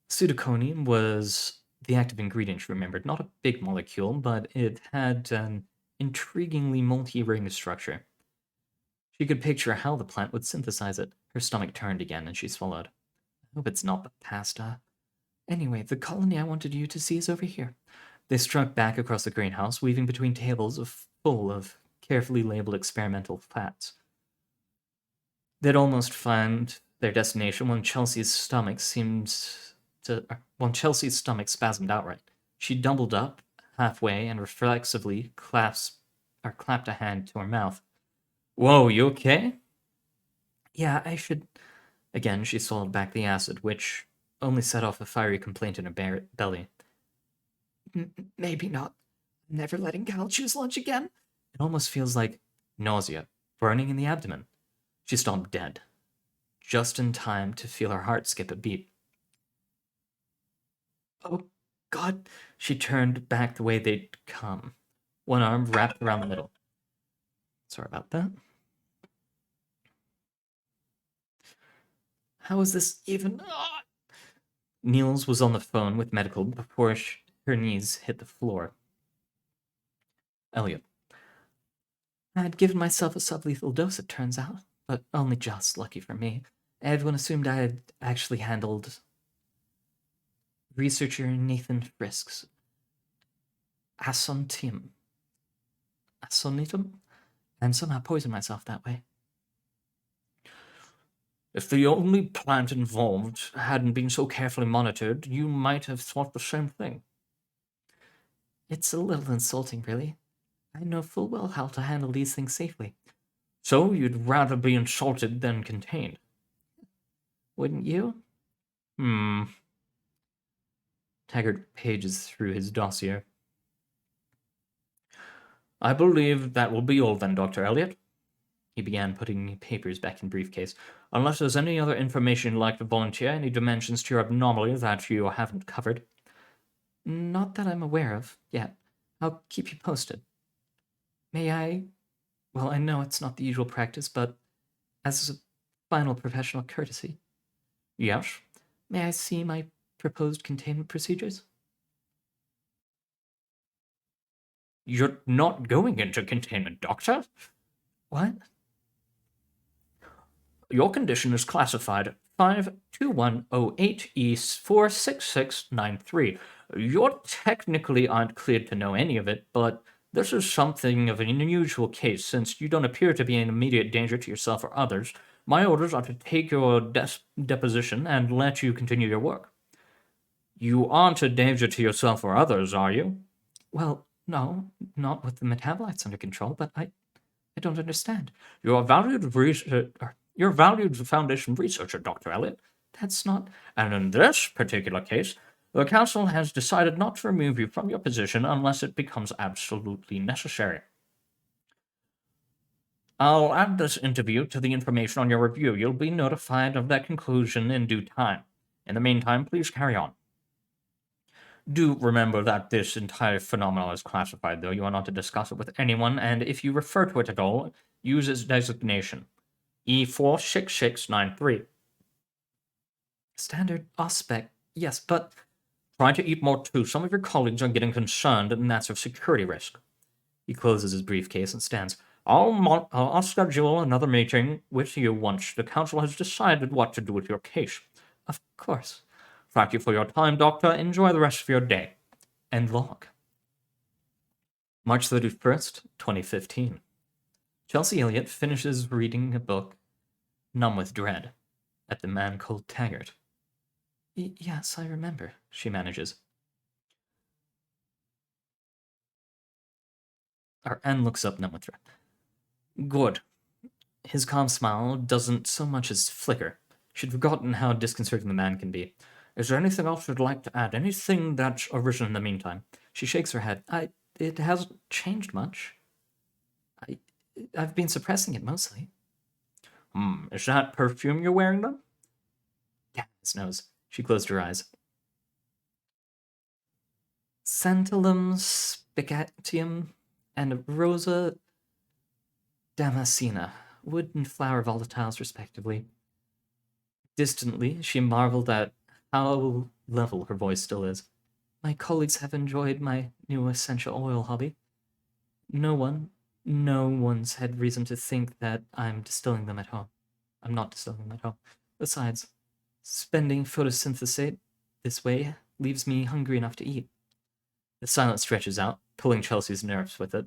Pseudoconium was the active ingredient, she remembered. Not a big molecule, but it had an intriguingly multi-ring structure. She could picture how the plant would synthesize it. Her stomach turned again, and she swallowed. I hope it's not the pasta. Anyway, the colony I wanted you to see is over here. They struck back across the greenhouse, weaving between tables full of carefully labeled experimental fats. They'd almost found their destination when Chelsea's stomach spasmed outright. She doubled up halfway and reflexively clapped a hand to her mouth. Whoa, you okay? Yeah, I should. Again, she swallowed back the acid, which only set off a fiery complaint in her belly. Maybe not. I'm never letting Cal choose lunch again. It almost feels like nausea, burning in the abdomen. She stopped dead, just in time to feel her heart skip a beat. Oh, God. She turned back the way they'd come, one arm wrapped around the middle. Sorry about that. How is this even... Niels was on the phone with medical before her knees hit the floor. Elliot. I had given myself a sublethal dose, it turns out, but only just, lucky for me. Everyone assumed I had actually handled researcher Nathan Frisk's aconitum, and somehow poisoned myself that way. If the only plant involved hadn't been so carefully monitored, you might have thought the same thing. It's a little insulting, really. I know full well how to handle these things safely. So you'd rather be insulted than contained? Wouldn't you? Taggart pages through his dossier. I believe that will be all then, Dr. Elliot. He began putting papers back in briefcase. Unless there's any other information you'd like to volunteer, any dimensions to your abnormality that you haven't covered. Not that I'm aware of, yet. I'll keep you posted. May I... Well, I know it's not the usual practice, but as a final professional courtesy. Yes? May I see my proposed containment procedures? You're not going into containment, Doctor. What? Your condition is classified 52108E46693. You technically aren't cleared to know any of it, but this is something of an unusual case since you don't appear to be in immediate danger to yourself or others. My orders are to take your deposition and let you continue your work. You aren't a danger to yourself or others, are you? Well, no, not with the metabolites under control, but I don't understand. You're a valued Foundation researcher, Dr. Elliot. That's not... And in this particular case, the Council has decided not to remove you from your position unless it becomes absolutely necessary. I'll add this interview to the information on your review. You'll be notified of that conclusion in due time. In the meantime, please carry on. Do remember that this entire phenomenon is classified, though. You are not to discuss it with anyone, and if you refer to it at all, use its designation, E46693. Standard Ospec, yes, but... Try to eat more too. Some of your colleagues are getting concerned, and that's a security risk. He closes his briefcase and stands. I'll schedule another meeting with you once the Council has decided what to do with your case. Of course. Thank you for your time, Doctor. Enjoy the rest of your day. End log. March 31st, 2015. Chelsea Elliott finishes reading a book, numb with dread, at the man called Taggart. Yes, I remember, she manages. Anne looks up, numb with dread. Good. His calm smile doesn't so much as flicker. She'd forgotten how disconcerting the man can be. Is there anything else you'd like to add? Anything that's arisen in the meantime? She shakes her head. It hasn't changed much. I've been suppressing it mostly. Is that perfume you're wearing, then? Yeah, his nose. She closed her eyes. Santalum spicatium and Rosa damascena, wood and flower volatiles respectively. Distantly, she marveled at how level her voice still is. My colleagues have enjoyed my new essential oil hobby. No one's had reason to think that I'm distilling them at home. I'm not distilling them at home. Besides, spending photosynthesate this way leaves me hungry enough to eat. The silence stretches out, pulling Chelsea's nerves with it.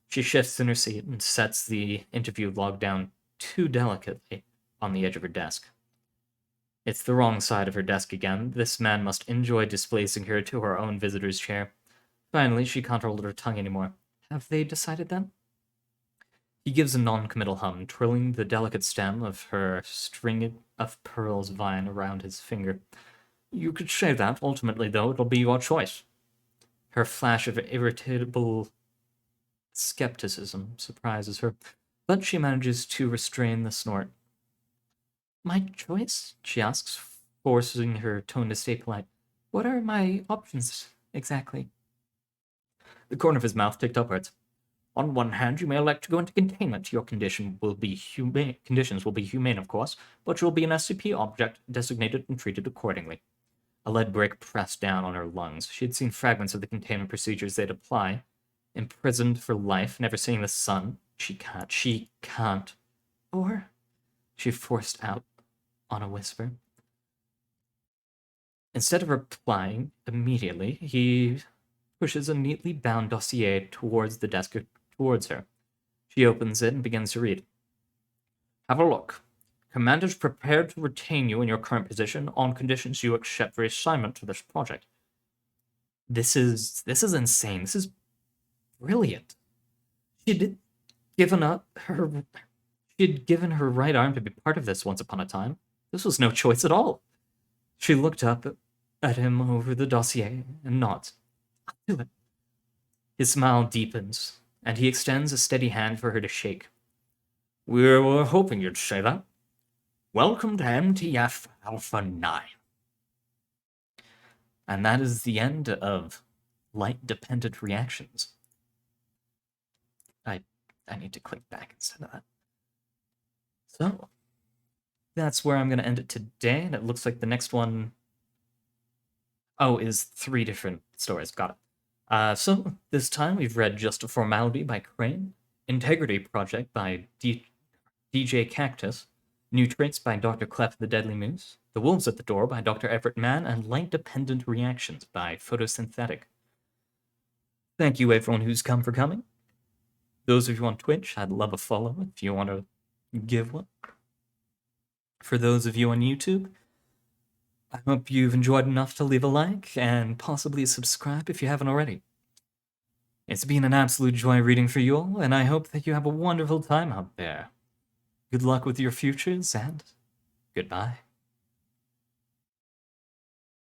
She shifts in her seat and sets the interview log down too delicately on the edge of her desk. It's the wrong side of her desk again. This man must enjoy displacing her to her own visitor's chair. Finally, she can't hold her tongue anymore. Have they decided then? He gives a non-committal hum, twirling the delicate stem of her string of pearls vine around his finger. You could say that. Ultimately, though, it'll be your choice. Her flash of irritable skepticism surprises her, but she manages to restrain the snort. My choice? She asks, forcing her tone to stay polite. What are my options, exactly? The corner of his mouth ticked upwards. On one hand, you may elect to go into containment. Your conditions will be humane, of course, but you'll be an SCP object, designated and treated accordingly. A lead brick pressed down on her lungs. She had seen fragments of the containment procedures they'd apply. Imprisoned for life, never seeing the sun. She can't. Or, she forced out on a whisper. Instead of replying immediately, he pushes a neatly bound dossier towards the desk towards her. She opens it and begins to read. Have a look. Commander's prepared to retain you in your current position on conditions you accept reassignment to this project. This is insane. This is brilliant. She'd given her right arm to be part of this once upon a time. This was no choice at all. She looked up at him over the dossier and nods. I'll do it. His smile deepens, and he extends a steady hand for her to shake. We were hoping you'd say that. Welcome to MTF Alpha 9. And that is the end of light-dependent reactions. I need to click back instead of that. So, that's where I'm going to end it today, and it looks like the next one Oh, is 3 different stories. Got it. So this time we've read Just a Formality by Crane, Integrity Project by DJ Cactus, New Traits by Dr. Clef the Deadly Moose, The Wolves at the Door by Dr. Everett Mann, and Light Dependent Reactions by Photosynthetic. Thank you, everyone who's come for coming. Those of you on Twitch, I'd love a follow if you want to give one. For those of you on YouTube, I hope you've enjoyed enough to leave a like and possibly subscribe if you haven't already. It's been an absolute joy reading for you all, and I hope that you have a wonderful time out there. Good luck with your futures, and goodbye.